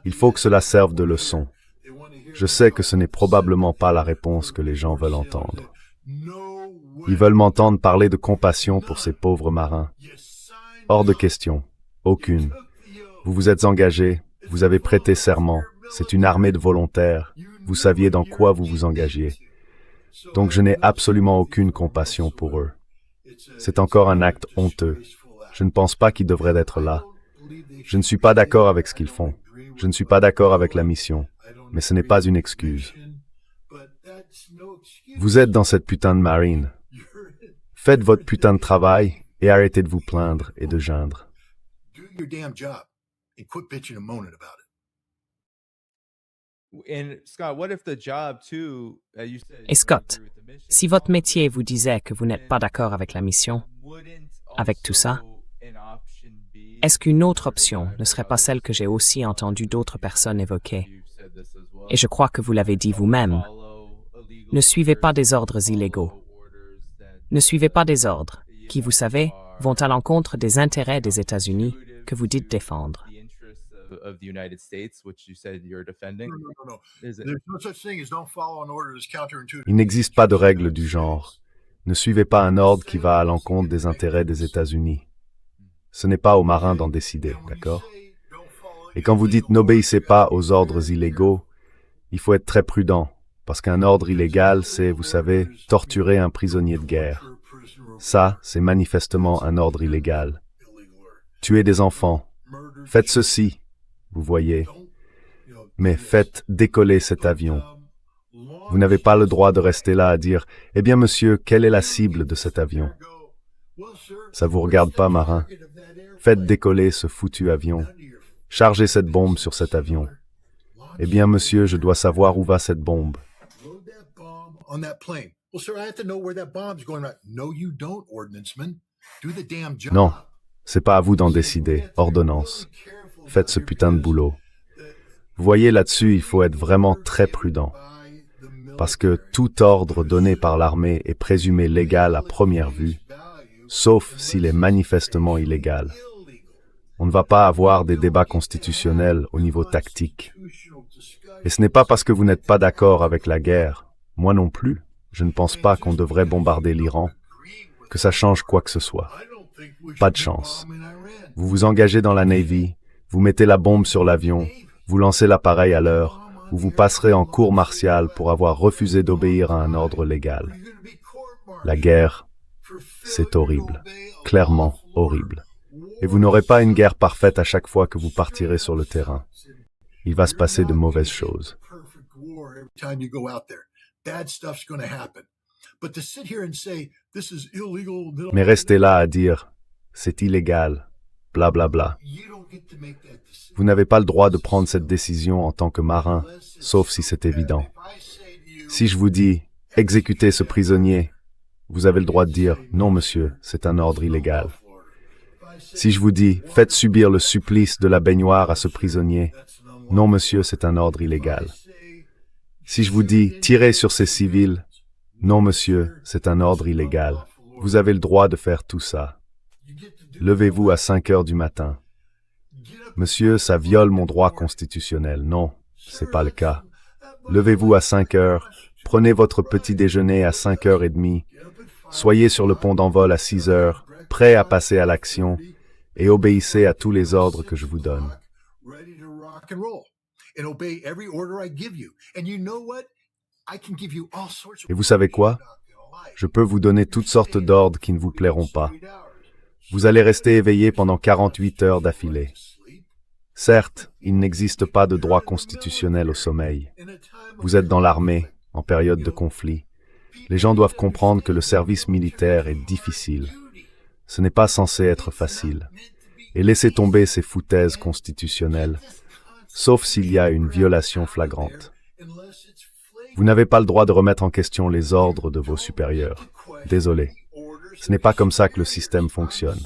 Il faut que cela serve de leçon. Je sais que ce n'est probablement pas la réponse que les gens veulent entendre. Ils veulent m'entendre parler de compassion pour ces pauvres marins. Hors de question. Aucune. Vous vous êtes engagés, vous avez prêté serment. C'est une armée de volontaires. Vous saviez dans quoi vous vous engagiez. Donc je n'ai absolument aucune compassion pour eux. C'est encore un acte honteux. Je ne pense pas qu'ils devraient être là. Je ne suis pas d'accord avec ce qu'ils font. Je ne suis pas d'accord avec la mission. Mais ce n'est pas une excuse. Vous êtes dans cette putain de marine. Faites votre putain de travail et arrêtez de vous plaindre et de geindre. Et Scott, si votre métier vous disait que vous n'êtes pas d'accord avec la mission, avec tout ça, est-ce qu'une autre option ne serait pas celle que j'ai aussi entendu d'autres personnes évoquer? Et je crois que vous l'avez dit vous-même. Ne suivez pas des ordres illégaux. Ne suivez pas des ordres qui, vous savez, vont à l'encontre des intérêts des États-Unis que vous dites défendre. Il n'existe pas de règle du genre. Ne suivez pas un ordre qui va à l'encontre des intérêts des États-Unis. Ce n'est pas aux marins d'en décider, d'accord? Et quand vous dites n'obéissez pas aux ordres illégaux, il faut être très prudent, parce qu'un ordre illégal, c'est, vous savez, torturer un prisonnier de guerre. Ça, c'est manifestement un ordre illégal. Tuer des enfants. Faites ceci, vous voyez. Mais faites décoller cet avion. Vous n'avez pas le droit de rester là à dire « Eh bien, monsieur, quelle est la cible de cet avion ?» Ça vous regarde pas, marin. Faites décoller ce foutu avion. Chargez cette bombe sur cet avion. Eh bien, monsieur, je dois savoir où va cette bombe. Non, c'est pas à vous d'en décider. Ordonnance. Faites ce putain de boulot. Vous voyez, là-dessus, il faut être vraiment très prudent. Parce que tout ordre donné par l'armée est présumé légal à première vue, sauf s'il est manifestement illégal. On ne va pas avoir des débats constitutionnels au niveau tactique. Et ce n'est pas parce que vous n'êtes pas d'accord avec la guerre, moi non plus, je ne pense pas qu'on devrait bombarder l'Iran, que ça change quoi que ce soit. Pas de chance. Vous vous engagez dans la Navy, vous mettez la bombe sur l'avion, vous lancez l'appareil à l'heure, ou vous passerez en cour martiale pour avoir refusé d'obéir à un ordre légal. La guerre, c'est horrible, clairement horrible. Et vous n'aurez pas une guerre parfaite à chaque fois que vous partirez sur le terrain. Il va se passer de mauvaises choses. Mais restez là à dire « c'est illégal », blablabla. Vous n'avez pas le droit de prendre cette décision en tant que marin, sauf si c'est évident. Si je vous dis « exécutez ce prisonnier », vous avez le droit de dire « non monsieur, c'est un ordre illégal ». Si je vous dis « faites subir le supplice de la baignoire à ce prisonnier », non monsieur, c'est un ordre illégal. Si je vous dis « tirez sur ces civils », non monsieur, c'est un ordre illégal. Vous avez le droit de faire tout ça. Levez-vous à 5 heures du matin. Monsieur, ça viole mon droit constitutionnel. Non, c'est pas le cas. Levez-vous à 5 heures, prenez votre petit déjeuner à 5h30, soyez sur le pont d'envol à 6 heures, prêt à passer à l'action, et obéissez à tous les ordres que je vous donne. Et vous savez quoi? Je peux vous donner toutes sortes d'ordres qui ne vous plairont pas. Vous allez rester éveillé pendant 48 heures d'affilée. Certes, il n'existe pas de droit constitutionnel au sommeil. Vous êtes dans l'armée, en période de conflit. Les gens doivent comprendre que le service militaire est difficile. Ce n'est pas censé être facile. Et laissez tomber ces foutaises constitutionnelles, sauf s'il y a une violation flagrante. Vous n'avez pas le droit de remettre en question les ordres de vos supérieurs. Désolé. Ce n'est pas comme ça que le système fonctionne.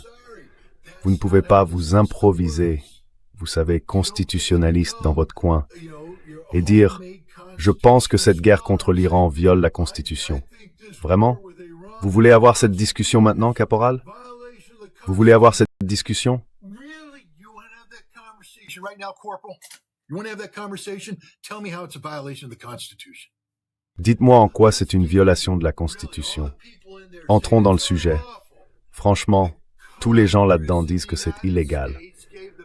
Vous ne pouvez pas vous improviser, vous savez, constitutionnaliste dans votre coin, et dire « Je pense que cette guerre contre l'Iran viole la Constitution ». Vraiment? Vous voulez avoir cette discussion maintenant, caporal? Vous voulez avoir cette discussion? Dites-moi en quoi c'est une violation de la Constitution. Entrons dans le sujet. Franchement, tous les gens là-dedans disent que c'est illégal.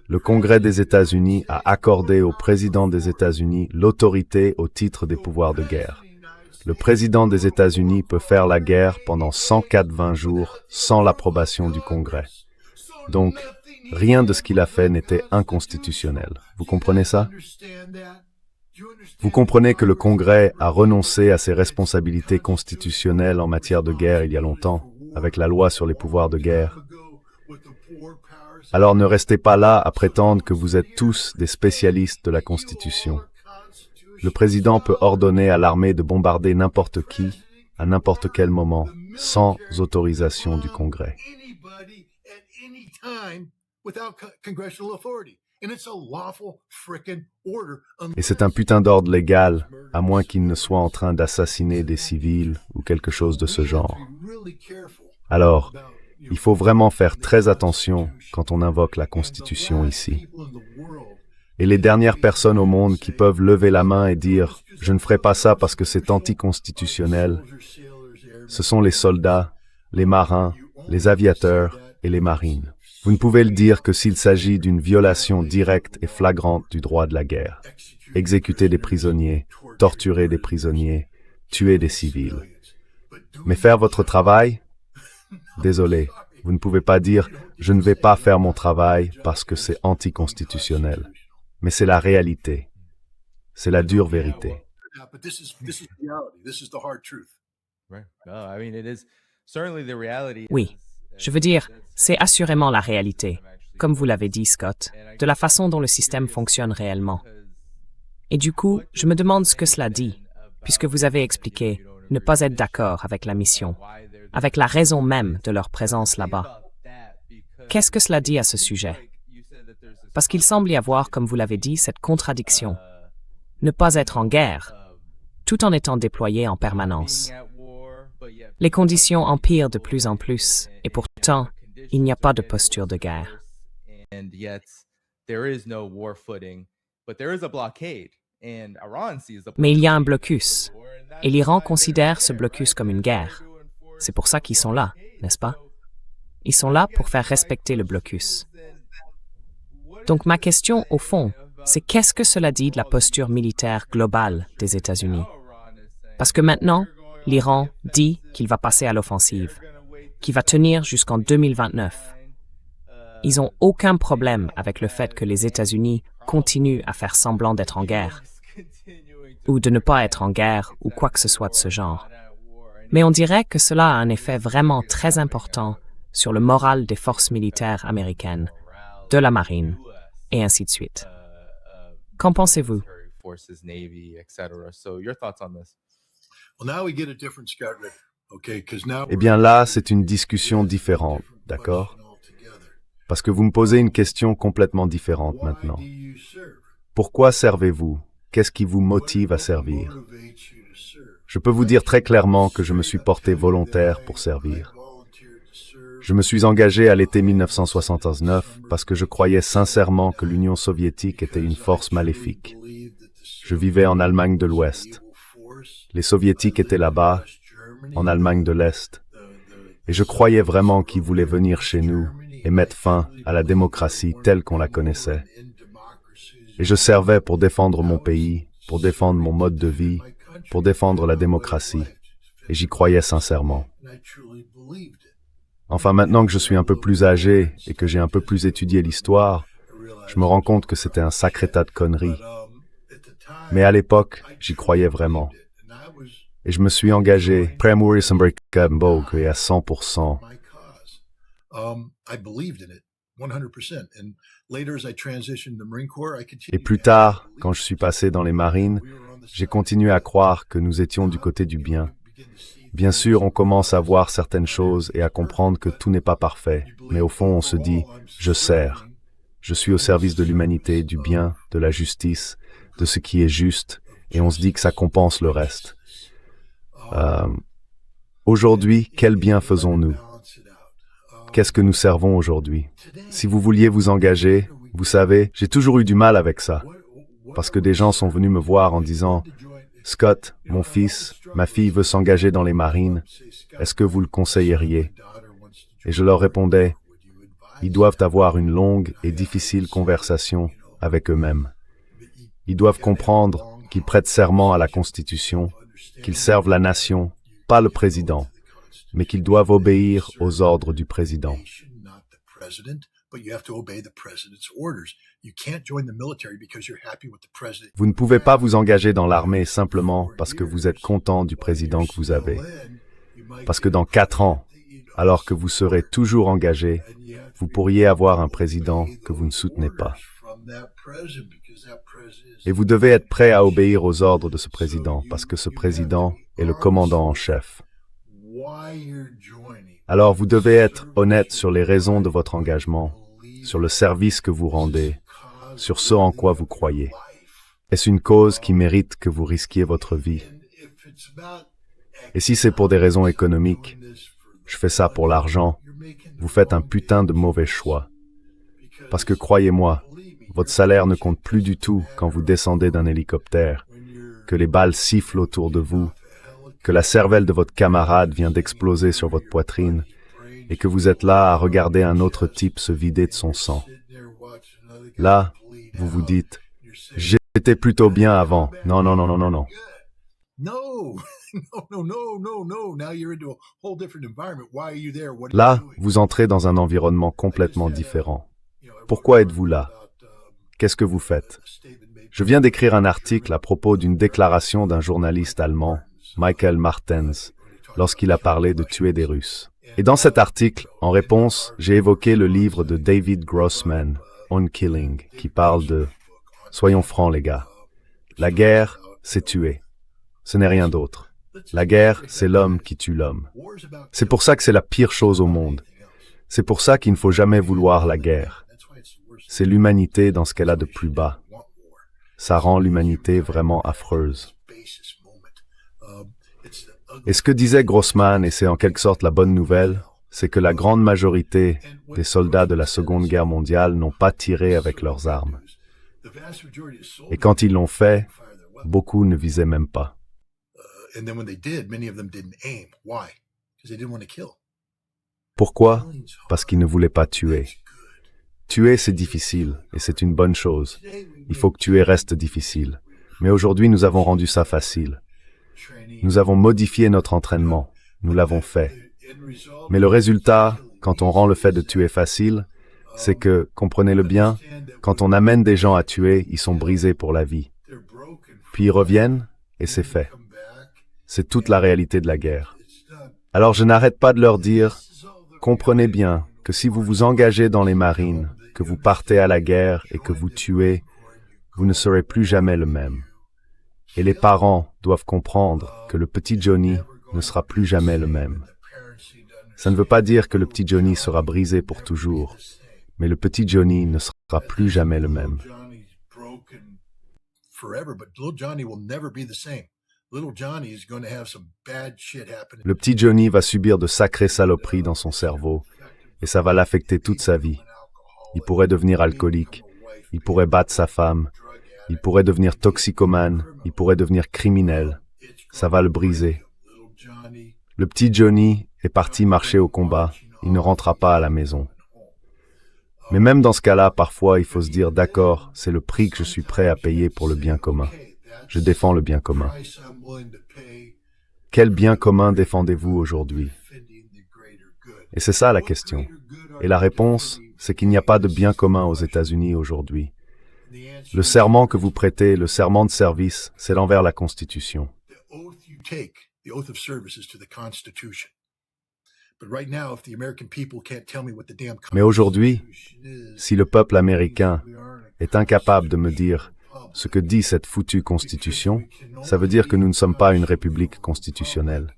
Le Congrès des États-Unis a accordé au président des États-Unis l'autorité au titre des pouvoirs de guerre. Le président des États-Unis peut faire la guerre pendant 180 jours sans l'approbation du Congrès. Donc, rien de ce qu'il a fait n'était inconstitutionnel. Vous comprenez ça? Vous comprenez que le Congrès a renoncé à ses responsabilités constitutionnelles en matière de guerre il y a longtemps, avec la loi sur les pouvoirs de guerre. Alors ne restez pas là à prétendre que vous êtes tous des spécialistes de la Constitution. Le président peut ordonner à l'armée de bombarder n'importe qui, à n'importe quel moment, sans autorisation du Congrès. Et c'est un putain d'ordre légal, à moins qu'il ne soit en train d'assassiner des civils ou quelque chose de ce genre. Alors, il faut vraiment faire très attention quand on invoque la Constitution ici. Et les dernières personnes au monde qui peuvent lever la main et dire « Je ne ferai pas ça parce que c'est anticonstitutionnel », ce sont les soldats, les marins, les aviateurs et les marines. Vous ne pouvez le dire que s'il s'agit d'une violation directe et flagrante du droit de la guerre. Exécuter des prisonniers, torturer des prisonniers, tuer des civils. Mais faire votre travail? Désolé, vous ne pouvez pas dire « Je ne vais pas faire mon travail parce que c'est anticonstitutionnel ». Mais c'est la réalité. C'est la dure vérité. Oui, je veux dire, c'est assurément la réalité, comme vous l'avez dit, Scott, de la façon dont le système fonctionne réellement. Et du coup, je me demande ce que cela dit, puisque vous avez expliqué ne pas être d'accord avec la mission, avec la raison même de leur présence là-bas. Qu'est-ce que cela dit à ce sujet? Parce qu'il semble y avoir, comme vous l'avez dit, cette contradiction. Ne pas être en guerre, tout en étant déployé en permanence. Les conditions empirent de plus en plus, et pourtant, il n'y a pas de posture de guerre. Mais il y a un blocus, et l'Iran considère ce blocus comme une guerre. C'est pour ça qu'ils sont là, n'est-ce pas? Ils sont là pour faire respecter le blocus. Donc ma question, au fond, c'est qu'est-ce que cela dit de la posture militaire globale des États-Unis? Parce que maintenant, l'Iran dit qu'il va passer à l'offensive, qu'il va tenir jusqu'en 2029. Ils n'ont aucun problème avec le fait que les États-Unis continuent à faire semblant d'être en guerre, ou de ne pas être en guerre, ou quoi que ce soit de ce genre. Mais on dirait que cela a un effet vraiment très important sur le moral des forces militaires américaines, de la marine, et ainsi de suite. Qu'en pensez-vous? Eh bien là, c'est une discussion différente, d'accord? Parce que vous me posez une question complètement différente maintenant. Pourquoi servez-vous? Qu'est-ce qui vous motive à servir? Je peux vous dire très clairement que je me suis porté volontaire pour servir. Je me suis engagé à l'été 1979 parce que je croyais sincèrement que l'Union soviétique était une force maléfique. Je vivais en Allemagne de l'Ouest. Les soviétiques étaient là-bas, en Allemagne de l'Est. Et je croyais vraiment qu'ils voulaient venir chez nous et mettre fin à la démocratie telle qu'on la connaissait. Et je servais pour défendre mon pays, pour défendre mon mode de vie, pour défendre la démocratie. Et j'y croyais sincèrement. Enfin, maintenant que je suis un peu plus âgé et que j'ai un peu plus étudié l'histoire, je me rends compte que c'était un sacré tas de conneries. Mais à l'époque, j'y croyais vraiment. Et je me suis engagé et à 100%. Et plus tard, quand je suis passé dans les marines, j'ai continué à croire que nous étions du côté du bien. Bien sûr, on commence à voir certaines choses et à comprendre que tout n'est pas parfait, mais au fond, on se dit « je sers ». Je suis au service de l'humanité, du bien, de la justice, de ce qui est juste, et on se dit que ça compense le reste. Aujourd'hui, quel bien faisons-nous? Qu'est-ce que nous servons aujourd'hui? Si vous vouliez vous engager, vous savez, j'ai toujours eu du mal avec ça, parce que des gens sont venus me voir en disant « Scott, mon fils, ma fille veut s'engager dans les marines, est-ce que vous le conseilleriez? » Et je leur répondais, ils doivent avoir une longue et difficile conversation avec eux-mêmes. Ils doivent comprendre qu'ils prêtent serment à la Constitution, qu'ils servent la nation, pas le président, mais qu'ils doivent obéir aux ordres du président. Vous ne pouvez pas vous engager dans l'armée simplement parce que vous êtes content du président que vous avez. Parce que dans 4 ans, alors que vous serez toujours engagé, vous pourriez avoir un président que vous ne soutenez pas. Et vous devez être prêt à obéir aux ordres de ce président, parce que ce président est le commandant en chef. Alors vous devez être honnête sur les raisons de votre engagement, sur le service que vous rendez, sur ce en quoi vous croyez. Est-ce une cause qui mérite que vous risquiez votre vie? Et si c'est pour des raisons économiques, je fais ça pour l'argent, vous faites un putain de mauvais choix. Parce que croyez-moi, votre salaire ne compte plus du tout quand vous descendez d'un hélicoptère, que les balles sifflent autour de vous, que la cervelle de votre camarade vient d'exploser sur votre poitrine, et que vous êtes là à regarder un autre type se vider de son sang. Là, vous vous dites, j'étais plutôt bien avant. Non, non, non, non, non, non. Là, vous entrez dans un environnement complètement différent. Pourquoi êtes-vous là? Qu'est-ce que vous faites? Je viens d'écrire un article à propos d'une déclaration d'un journaliste allemand, Michael Martens, lorsqu'il a parlé de tuer des Russes. Et dans cet article, en réponse, j'ai évoqué le livre de David Grossman, On Killing, qui parle de « Soyons francs les gars, la guerre, c'est tuer. Ce n'est rien d'autre. La guerre, c'est l'homme qui tue l'homme. C'est pour ça que c'est la pire chose au monde. C'est pour ça qu'il ne faut jamais vouloir la guerre. C'est l'humanité dans ce qu'elle a de plus bas. Ça rend l'humanité vraiment affreuse. » Et ce que disait Grossman, et c'est en quelque sorte la bonne nouvelle, c'est que la grande majorité des soldats de la Seconde Guerre mondiale n'ont pas tiré avec leurs armes. Et quand ils l'ont fait, beaucoup ne visaient même pas. Pourquoi? Parce qu'ils ne voulaient pas tuer. Tuer, c'est difficile, et c'est une bonne chose. Il faut que tuer reste difficile. Mais aujourd'hui, nous avons rendu ça facile. Nous avons modifié notre entraînement. Nous l'avons fait. Mais le résultat, quand on rend le fait de tuer facile, c'est que, comprenez-le bien, quand on amène des gens à tuer, ils sont brisés pour la vie. Puis ils reviennent, et c'est fait. C'est toute la réalité de la guerre. Alors je n'arrête pas de leur dire, comprenez bien que si vous vous engagez dans les marines, que vous partez à la guerre et que vous tuez, vous ne serez plus jamais le même. Et les parents doivent comprendre que le petit Johnny ne sera plus jamais le même. Ça ne veut pas dire que le petit Johnny sera brisé pour toujours, mais le petit Johnny ne sera plus jamais le même. Le petit Johnny va subir de sacrées saloperies dans son cerveau, et ça va l'affecter toute sa vie. Il pourrait devenir alcoolique, il pourrait battre sa femme, il pourrait devenir toxicomane, il pourrait devenir criminel. Ça va le briser. Le petit Johnny est parti marcher au combat, il ne rentrera pas à la maison. Mais même dans ce cas-là, parfois, il faut se dire, d'accord, c'est le prix que je suis prêt à payer pour le bien commun. Je défends le bien commun. Quel bien commun défendez-vous aujourd'hui? Et c'est ça la question. Et la réponse, c'est qu'il n'y a pas de bien commun aux États-Unis aujourd'hui. Le serment que vous prêtez, le serment de service, c'est l'envers la Constitution. Mais aujourd'hui, si le peuple américain est incapable de me dire ce que dit cette foutue Constitution, ça veut dire que nous ne sommes pas une république constitutionnelle.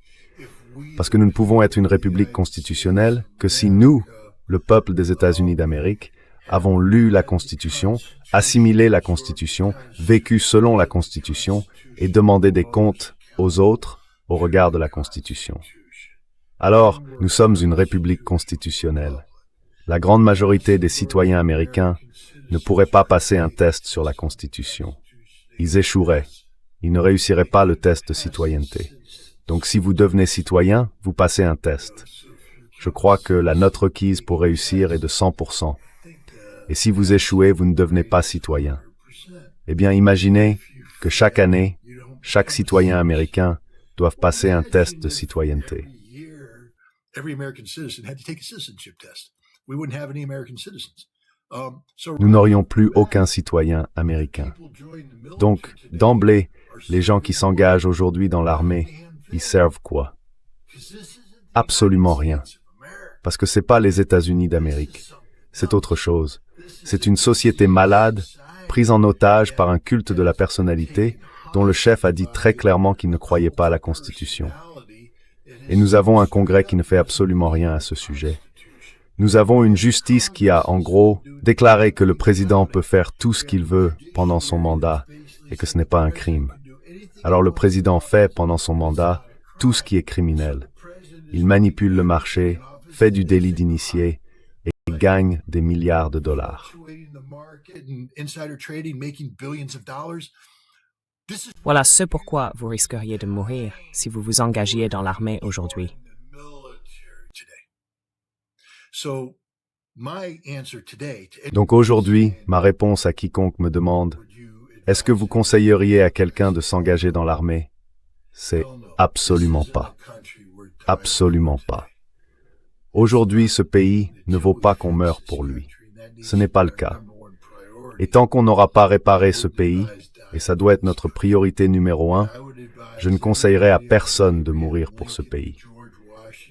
Parce que nous ne pouvons être une république constitutionnelle que si nous, le peuple des États-Unis d'Amérique, avons lu la Constitution, assimilé la Constitution, vécu selon la Constitution et demandé des comptes aux autres au regard de la Constitution. Alors, nous sommes une république constitutionnelle. La grande majorité des citoyens américains ne pourraient pas passer un test sur la Constitution. Ils échoueraient. Ils ne réussiraient pas le test de citoyenneté. Donc si vous devenez citoyen, vous passez un test. Je crois que la note requise pour réussir est de 100%. Et si vous échouez, vous ne devenez pas citoyen. Eh bien, imaginez que chaque année, chaque citoyen américain doit passer un test de citoyenneté. Nous n'aurions plus aucun citoyen américain. Donc, d'emblée, les gens qui s'engagent aujourd'hui dans l'armée, ils servent quoi? Absolument rien. Parce que c'est pas les États-Unis d'Amérique. C'est autre chose. C'est une société malade, prise en otage par un culte de la personnalité, dont le chef a dit très clairement qu'il ne croyait pas à la Constitution. Et nous avons un Congrès qui ne fait absolument rien à ce sujet. Nous avons une justice qui a, en gros, déclaré que le président peut faire tout ce qu'il veut pendant son mandat et que ce n'est pas un crime. Alors le président fait, pendant son mandat, tout ce qui est criminel. Il manipule le marché, fait du délit d'initié et gagne des milliards de dollars. Voilà ce pourquoi vous risqueriez de mourir si vous vous engagiez dans l'armée aujourd'hui. Donc aujourd'hui, ma réponse à quiconque me demande « Est-ce que vous conseilleriez à quelqu'un de s'engager dans l'armée ?» C'est absolument pas. Absolument pas. Aujourd'hui, ce pays ne vaut pas qu'on meure pour lui. Ce n'est pas le cas. Et tant qu'on n'aura pas réparé ce pays, et ça doit être notre priorité numéro 1, je ne conseillerais à personne de mourir pour ce pays.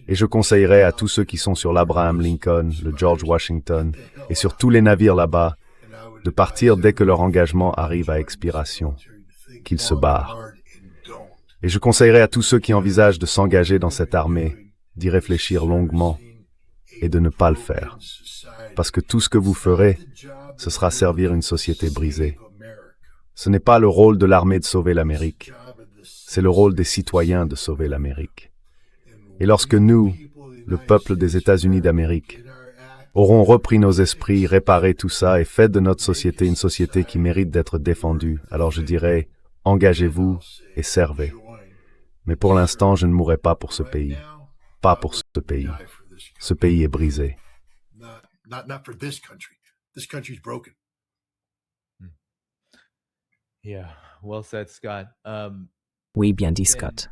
Et je conseillerais à tous ceux qui sont sur l'Abraham Lincoln, le George Washington, et sur tous les navires là-bas, de partir dès que leur engagement arrive à expiration, qu'ils se barrent. Et je conseillerais à tous ceux qui envisagent de s'engager dans cette armée, d'y réfléchir longuement et de ne pas le faire. Parce que tout ce que vous ferez, ce sera servir une société brisée. Ce n'est pas le rôle de l'armée de sauver l'Amérique. C'est le rôle des citoyens de sauver l'Amérique. Et lorsque nous, le peuple des États-Unis d'Amérique, aurons repris nos esprits, réparé tout ça et fait de notre société une société qui mérite d'être défendue, alors je dirais, engagez-vous et servez. Mais pour l'instant, je ne mourrai pas pour ce pays. Pas pour ce pays. Ce pays est brisé. Oui, bien dit Scott.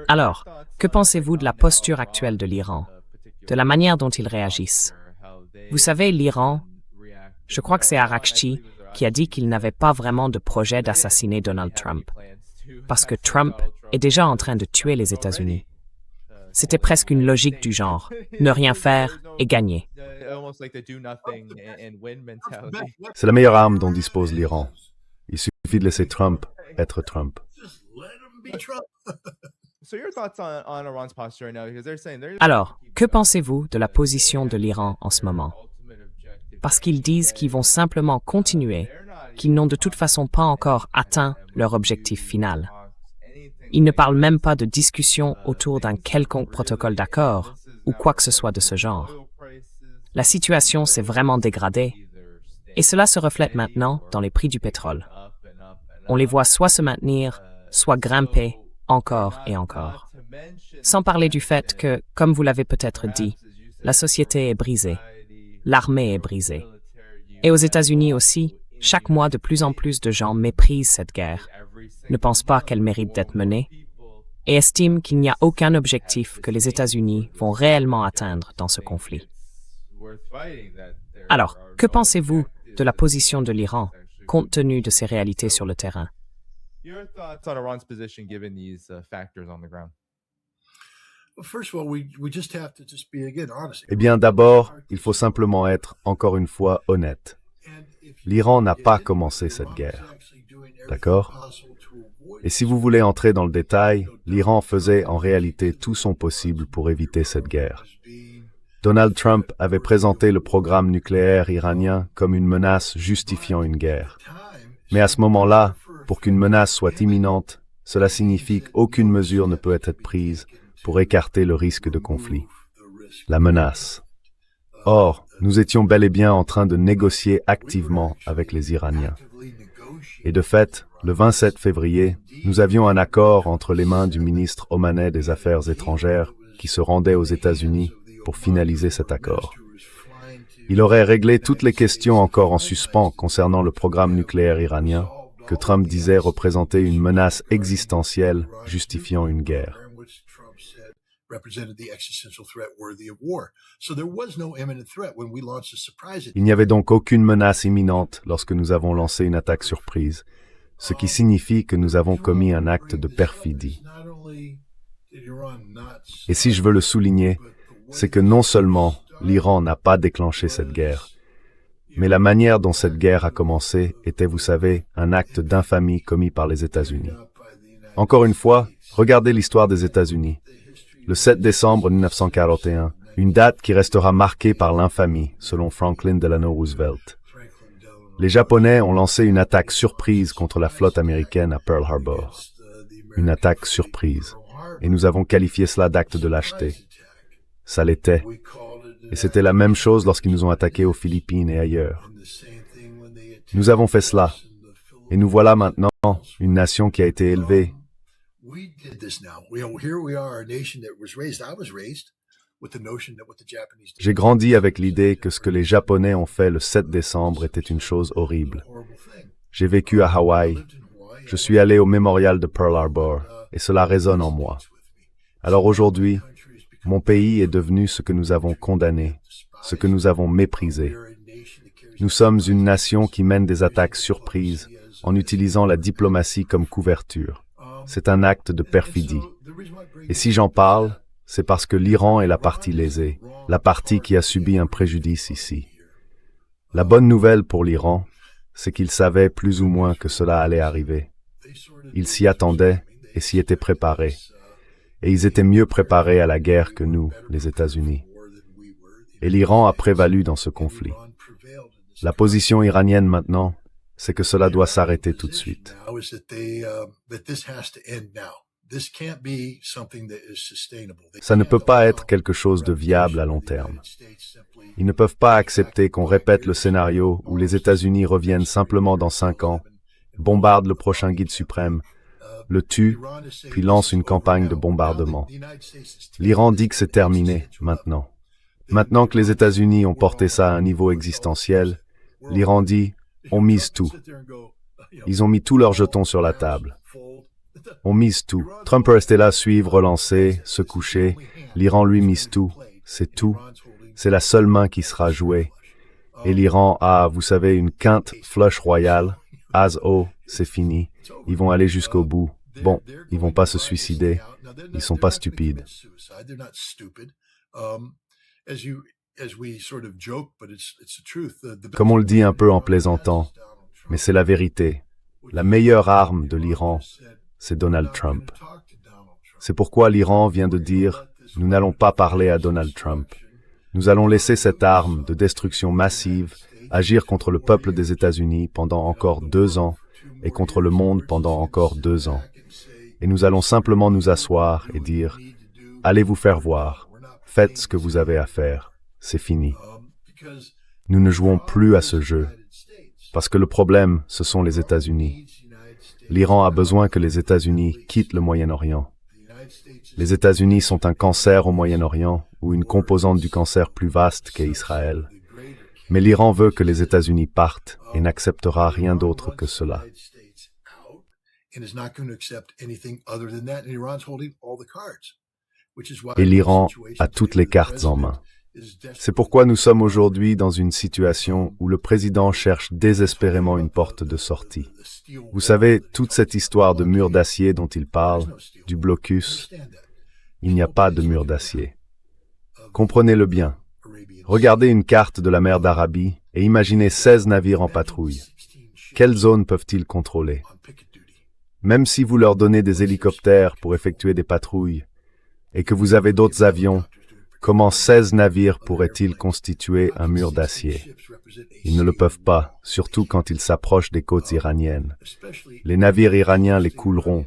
Alors, que pensez-vous de la posture actuelle de l'Iran, de la manière dont ils réagissent? Vous savez, l'Iran, je crois que c'est Araghchi qui a dit qu'il n'avait pas vraiment de projet d'assassiner Donald Trump, parce que Trump est déjà en train de tuer les États-Unis. C'était presque une logique du genre, ne rien faire et gagner. C'est la meilleure arme dont dispose l'Iran. Il suffit de laisser Trump être Trump. Alors, que pensez-vous de la position de l'Iran en ce moment? Parce qu'ils disent qu'ils vont simplement continuer, qu'ils n'ont de toute façon pas encore atteint leur objectif final. Ils ne parlent même pas de discussion autour d'un quelconque protocole d'accord ou quoi que ce soit de ce genre. La situation s'est vraiment dégradée et cela se reflète maintenant dans les prix du pétrole. On les voit soit se maintenir, soit grimper encore et encore. Sans parler du fait que, comme vous l'avez peut-être dit, la société est brisée, l'armée est brisée. Et aux États-Unis aussi, chaque mois de plus en plus de gens méprisent cette guerre, ne pensent pas qu'elle mérite d'être menée, et estiment qu'il n'y a aucun objectif que les États-Unis vont réellement atteindre dans ce conflit. Alors, que pensez-vous de la position de l'Iran, compte tenu de ces réalités sur le terrain? Eh bien, d'abord, il faut simplement être, encore une fois, honnête. L'Iran n'a pas commencé cette guerre. D'accord? Et si vous voulez entrer dans le détail, l'Iran faisait en réalité tout son possible pour éviter cette guerre. Donald Trump avait présenté le programme nucléaire iranien comme une menace justifiant une guerre. Mais à ce moment-là, pour qu'une menace soit imminente, cela signifie qu'aucune mesure ne peut être prise pour écarter le risque de conflit. La menace. Or, nous étions bel et bien en train de négocier activement avec les Iraniens. Et de fait, le 27 février, nous avions un accord entre les mains du ministre omanais des Affaires étrangères qui se rendait aux États-Unis pour finaliser cet accord. Il aurait réglé toutes les questions encore en suspens concernant le programme nucléaire iranien, que Trump disait représenter une menace existentielle justifiant une guerre. Il n'y avait donc aucune menace imminente lorsque nous avons lancé une attaque surprise, ce qui signifie que nous avons commis un acte de perfidie. Et si je veux le souligner, c'est que non seulement l'Iran n'a pas déclenché cette guerre, mais la manière dont cette guerre a commencé était, vous savez, un acte d'infamie commis par les États-Unis. Encore une fois, regardez l'histoire des États-Unis. Le 7 décembre 1941, une date qui restera marquée par l'infamie, selon Franklin Delano Roosevelt. Les Japonais ont lancé une attaque surprise contre la flotte américaine à Pearl Harbor. Une attaque surprise. Et nous avons qualifié cela d'acte de lâcheté. Ça l'était. Et c'était la même chose lorsqu'ils nous ont attaqués aux Philippines et ailleurs. Nous avons fait cela. Et nous voilà maintenant une nation qui a été élevée. J'ai grandi avec l'idée que ce que les Japonais ont fait le 7 décembre était une chose horrible. J'ai vécu à Hawaï. Je suis allé au mémorial de Pearl Harbor et cela résonne en moi. Alors aujourd'hui, mon pays est devenu ce que nous avons condamné, ce que nous avons méprisé. Nous sommes une nation qui mène des attaques surprises en utilisant la diplomatie comme couverture. C'est un acte de perfidie. Et si j'en parle, c'est parce que l'Iran est la partie lésée, la partie qui a subi un préjudice ici. La bonne nouvelle pour l'Iran, c'est qu'ils savaient plus ou moins que cela allait arriver. Ils s'y attendaient et s'y étaient préparés. Et ils étaient mieux préparés à la guerre que nous, les États-Unis. Et l'Iran a prévalu dans ce conflit. La position iranienne maintenant, c'est que cela doit s'arrêter tout de suite. Ça ne peut pas être quelque chose de viable à long terme. Ils ne peuvent pas accepter qu'on répète le scénario où les États-Unis reviennent simplement dans 5 ans, bombardent le prochain guide suprême, le tuent, puis lancent une campagne de bombardement. L'Iran dit que c'est terminé, maintenant. Maintenant que les États-Unis ont porté ça à un niveau existentiel, l'Iran dit « on mise tout ». Ils ont mis tous leurs jetons sur la table. On mise tout. Trump peut rester là, suivre, relancer, se coucher. L'Iran, lui, mise tout. C'est tout. C'est la seule main qui sera jouée. Et l'Iran a, vous savez, une quinte flush royale. As-oh, c'est fini. Ils vont aller jusqu'au bout. Bon, ils vont pas se suicider. Ils sont pas stupides. Comme on le dit un peu en plaisantant, mais c'est la vérité. La meilleure arme de l'Iran, c'est Donald Trump. C'est pourquoi l'Iran vient de dire « Nous n'allons pas parler à Donald Trump. Nous allons laisser cette arme de destruction massive agir contre le peuple des États-Unis pendant encore 2 ans et contre le monde pendant encore 2 ans. Et nous allons simplement nous asseoir et dire « Allez vous faire voir. Faites ce que vous avez à faire. C'est fini. » Nous ne jouons plus à ce jeu. Parce que le problème, ce sont les États-Unis. L'Iran a besoin que les États-Unis quittent le Moyen-Orient. Les États-Unis sont un cancer au Moyen-Orient ou une composante du cancer plus vaste qu'est Israël. Mais l'Iran veut que les États-Unis partent et n'acceptera rien d'autre que cela. Et l'Iran a toutes les cartes en main. C'est pourquoi nous sommes aujourd'hui dans une situation où le président cherche désespérément une porte de sortie. Vous savez, toute cette histoire de mur d'acier dont il parle, du blocus, il n'y a pas de mur d'acier. Comprenez-le bien. Regardez une carte de la mer d'Arabie et imaginez 16 navires en patrouille. Quelle zone peuvent-ils contrôler? Même si vous leur donnez des hélicoptères pour effectuer des patrouilles et que vous avez d'autres avions, comment 16 navires pourraient-ils constituer un mur d'acier? Ils ne le peuvent pas, surtout quand ils s'approchent des côtes iraniennes. Les navires iraniens les couleront.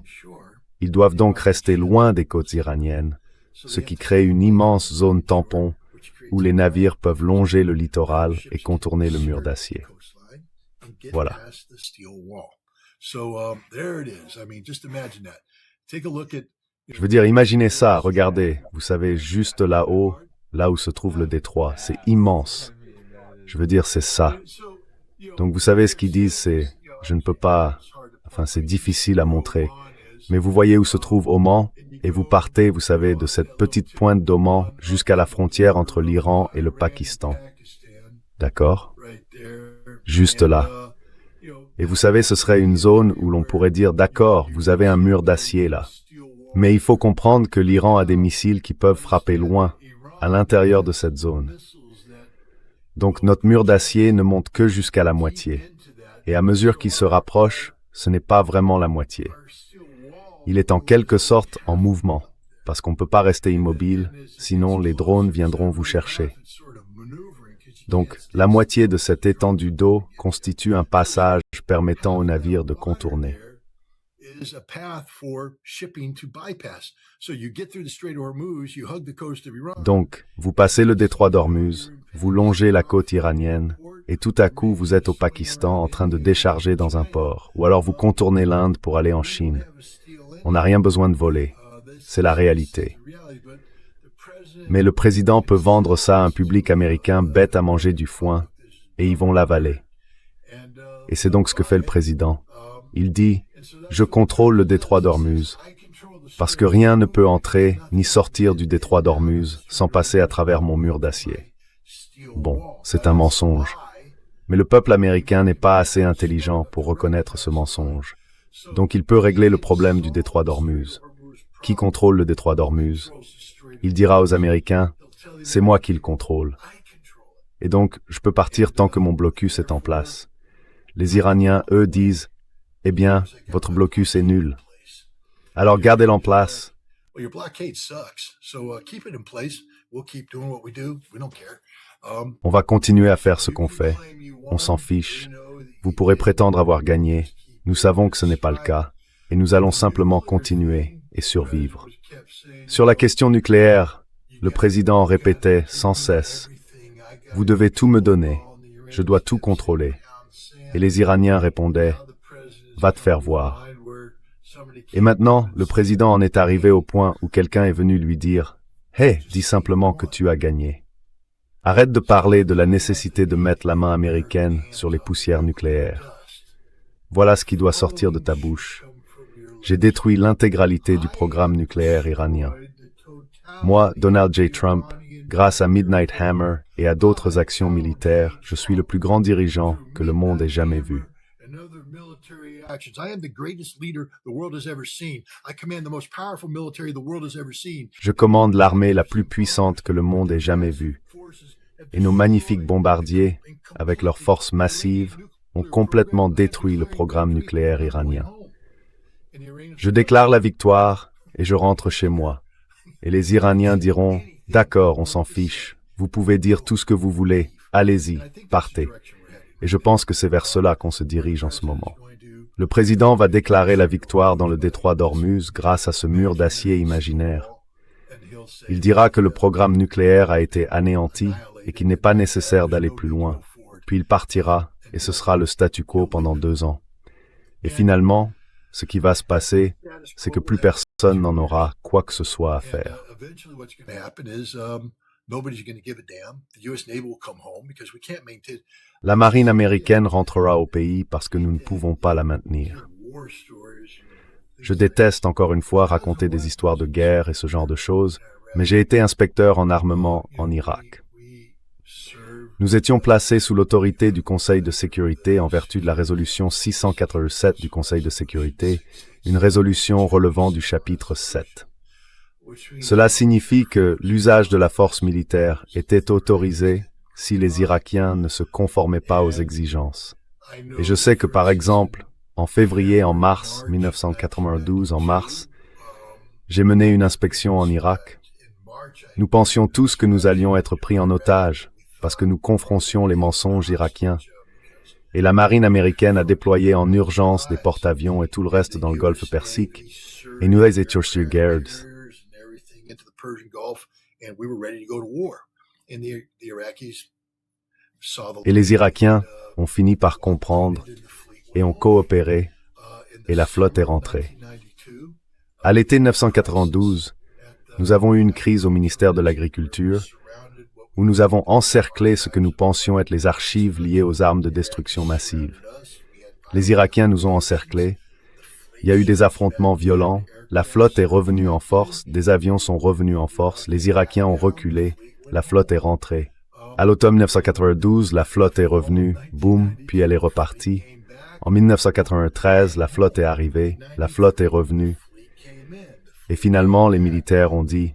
Ils doivent donc rester loin des côtes iraniennes, ce qui crée une immense zone tampon où les navires peuvent longer le littoral et contourner le mur d'acier. Voilà. Je veux dire, imaginez ça, regardez, vous savez, juste là-haut, là où se trouve le détroit, c'est immense. Je veux dire, c'est ça. Donc vous savez ce qu'ils disent, c'est, je ne peux pas, enfin c'est difficile à montrer, Mais vous voyez où se trouve Oman, et vous partez, vous savez, de cette petite pointe d'Oman jusqu'à la frontière entre l'Iran et le Pakistan. D'accord? Juste là. Et vous savez, ce serait une zone où l'on pourrait dire, d'accord, vous avez un mur d'acier là. Mais il faut comprendre que l'Iran a des missiles qui peuvent frapper loin, à l'intérieur de cette zone. Donc notre mur d'acier ne monte que jusqu'à la moitié. Et à mesure qu'il se rapproche, ce n'est pas vraiment la moitié. Il est en quelque sorte en mouvement, parce qu'on ne peut pas rester immobile, sinon les drones viendront vous chercher. Donc, la moitié de cette étendue d'eau constitue un passage permettant aux navires de contourner. Donc, vous passez le détroit d'Ormuz, vous longez la côte iranienne, et tout à coup vous êtes au Pakistan en train de décharger dans un port, ou alors vous contournez l'Inde pour aller en Chine. On n'a rien besoin de voler, c'est la réalité. Mais le président peut vendre ça à un public américain bête à manger du foin, et ils vont l'avaler. Et c'est donc ce que fait le président. Il dit, je contrôle le détroit d'Ormuz, parce que rien ne peut entrer ni sortir du détroit d'Ormuz sans passer à travers mon mur d'acier. Bon, c'est un mensonge. Mais le peuple américain n'est pas assez intelligent pour reconnaître ce mensonge. Donc il peut régler le problème du détroit d'Ormuz. Qui contrôle le détroit d'Ormuz? Il dira aux Américains, c'est moi qui le contrôle. Et donc, je peux partir tant que mon blocus est en place. Les Iraniens, eux, disent, eh bien, votre blocus est nul. Alors gardez-le en place. On va continuer à faire ce qu'on fait. On s'en fiche. Vous pourrez prétendre avoir gagné. Nous savons que ce n'est pas le cas. Et nous allons simplement continuer et survivre. Sur la question nucléaire, le président répétait sans cesse, « Vous devez tout me donner. Je dois tout contrôler. » Et les Iraniens répondaient, « Va te faire voir. » Et maintenant, le président en est arrivé au point où quelqu'un est venu lui dire, « Hey, dis simplement que tu as gagné. Arrête de parler de la nécessité de mettre la main américaine sur les poussières nucléaires. Voilà ce qui doit sortir de ta bouche. J'ai détruit l'intégralité du programme nucléaire iranien. Moi, Donald J. Trump, grâce à Midnight Hammer et à d'autres actions militaires, je suis le plus grand dirigeant que le monde ait jamais vu. Je commande l'armée la plus puissante que le monde ait jamais vue. Et nos magnifiques bombardiers, avec leurs forces massives, ont complètement détruit le programme nucléaire iranien. Je déclare la victoire et je rentre chez moi. Et les Iraniens diront, « D'accord, on s'en fiche. Vous pouvez dire tout ce que vous voulez. Allez-y, partez. » Et je pense que c'est vers cela qu'on se dirige en ce moment. Le président va déclarer la victoire dans le détroit d'Ormuz grâce à ce mur d'acier imaginaire. Il dira que le programme nucléaire a été anéanti et qu'il n'est pas nécessaire d'aller plus loin. Puis il partira et ce sera le statu quo pendant 2 ans. Et finalement, ce qui va se passer, c'est que plus personne n'en aura quoi que ce soit à faire. La marine américaine rentrera au pays parce que nous ne pouvons pas la maintenir. Je déteste encore une fois raconter des histoires de guerre et ce genre de choses, mais j'ai été inspecteur en armement en Irak. Nous étions placés sous l'autorité du Conseil de sécurité en vertu de la résolution 687 du Conseil de sécurité, une résolution relevant du chapitre 7. Cela signifie que l'usage de la force militaire était autorisé si les Irakiens ne se conformaient pas aux exigences. Et je sais que par exemple, en février, en mars 1992, en mars, j'ai mené une inspection en Irak. Nous pensions tous que nous allions être pris en otage, parce que nous confrontions les mensonges irakiens. Et la marine américaine a déployé en urgence des porte-avions et tout le reste dans le golfe Persique. Et nous étions sur garde. Et les Irakiens ont fini par comprendre et ont coopéré, et la flotte est rentrée. À l'été 1992, nous avons eu une crise au ministère de l'Agriculture, où nous avons encerclé ce que nous pensions être les archives liées aux armes de destruction massive. Les Irakiens nous ont encerclés, Il y a eu des affrontements violents, la flotte est revenue en force, des avions sont revenus en force, les Irakiens ont reculé, la flotte est rentrée. À l'automne 1992, la flotte est revenue, boum, puis elle est repartie. En 1993, la flotte est arrivée, la flotte est revenue. Et finalement, les militaires ont dit,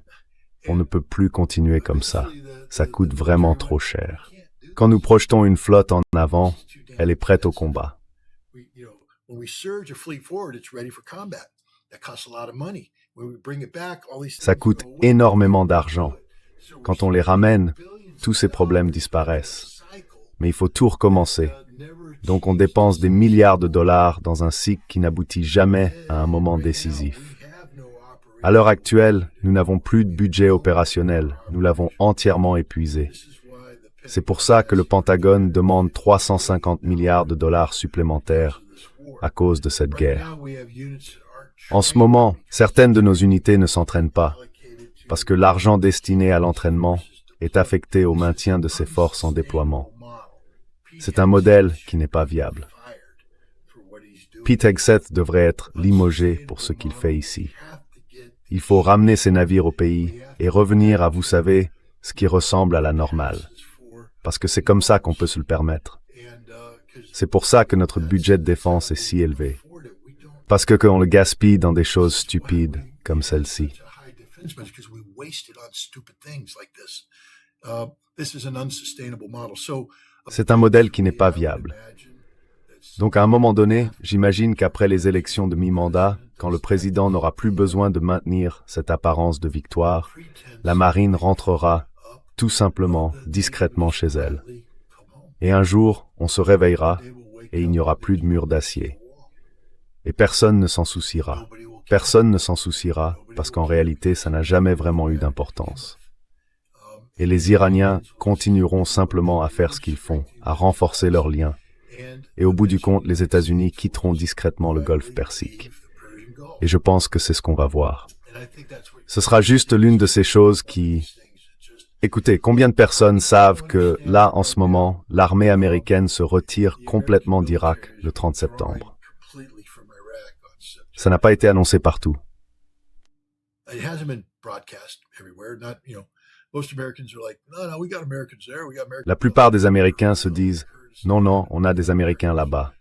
on ne peut plus continuer comme ça coûte vraiment trop cher. Quand nous projetons une flotte en avant, elle est prête au combat. Ça coûte énormément d'argent. Quand on les ramène, tous ces problèmes disparaissent. Mais il faut tout recommencer. Donc on dépense des milliards de dollars dans un cycle qui n'aboutit jamais à un moment décisif. À l'heure actuelle, nous n'avons plus de budget opérationnel. Nous l'avons entièrement épuisé. C'est pour ça que le Pentagone demande 350 milliards de dollars supplémentaires à cause de cette guerre. En ce moment, certaines de nos unités ne s'entraînent pas parce que l'argent destiné à l'entraînement est affecté au maintien de ces forces en déploiement. C'est un modèle qui n'est pas viable. Pete Hegseth devrait être limogé pour ce qu'il fait ici. Il faut ramener ces navires au pays et revenir à, vous savez, ce qui ressemble à la normale. Parce que c'est comme ça qu'on peut se le permettre. C'est pour ça que notre budget de défense est si élevé. Parce qu'on le gaspille dans des choses stupides comme celle-ci. C'est un modèle qui n'est pas viable. Donc à un moment donné, j'imagine qu'après les élections de mi-mandat, quand le président n'aura plus besoin de maintenir cette apparence de victoire, la marine rentrera tout simplement, discrètement chez elle. Et un jour, on se réveillera et il n'y aura plus de mur d'acier. Et personne ne s'en souciera. Personne ne s'en souciera parce qu'en réalité, ça n'a jamais vraiment eu d'importance. Et les Iraniens continueront simplement à faire ce qu'ils font, à renforcer leurs liens. Et au bout du compte, les États-Unis quitteront discrètement le golfe Persique. Et je pense que c'est ce qu'on va voir. Ce sera juste l'une de ces choses qui... Écoutez, combien de personnes savent que, là, en ce moment, l'armée américaine se retire complètement d'Irak le 30 septembre? Ça n'a pas été annoncé partout. La plupart des Américains se disent « Non, on a des Américains là-bas.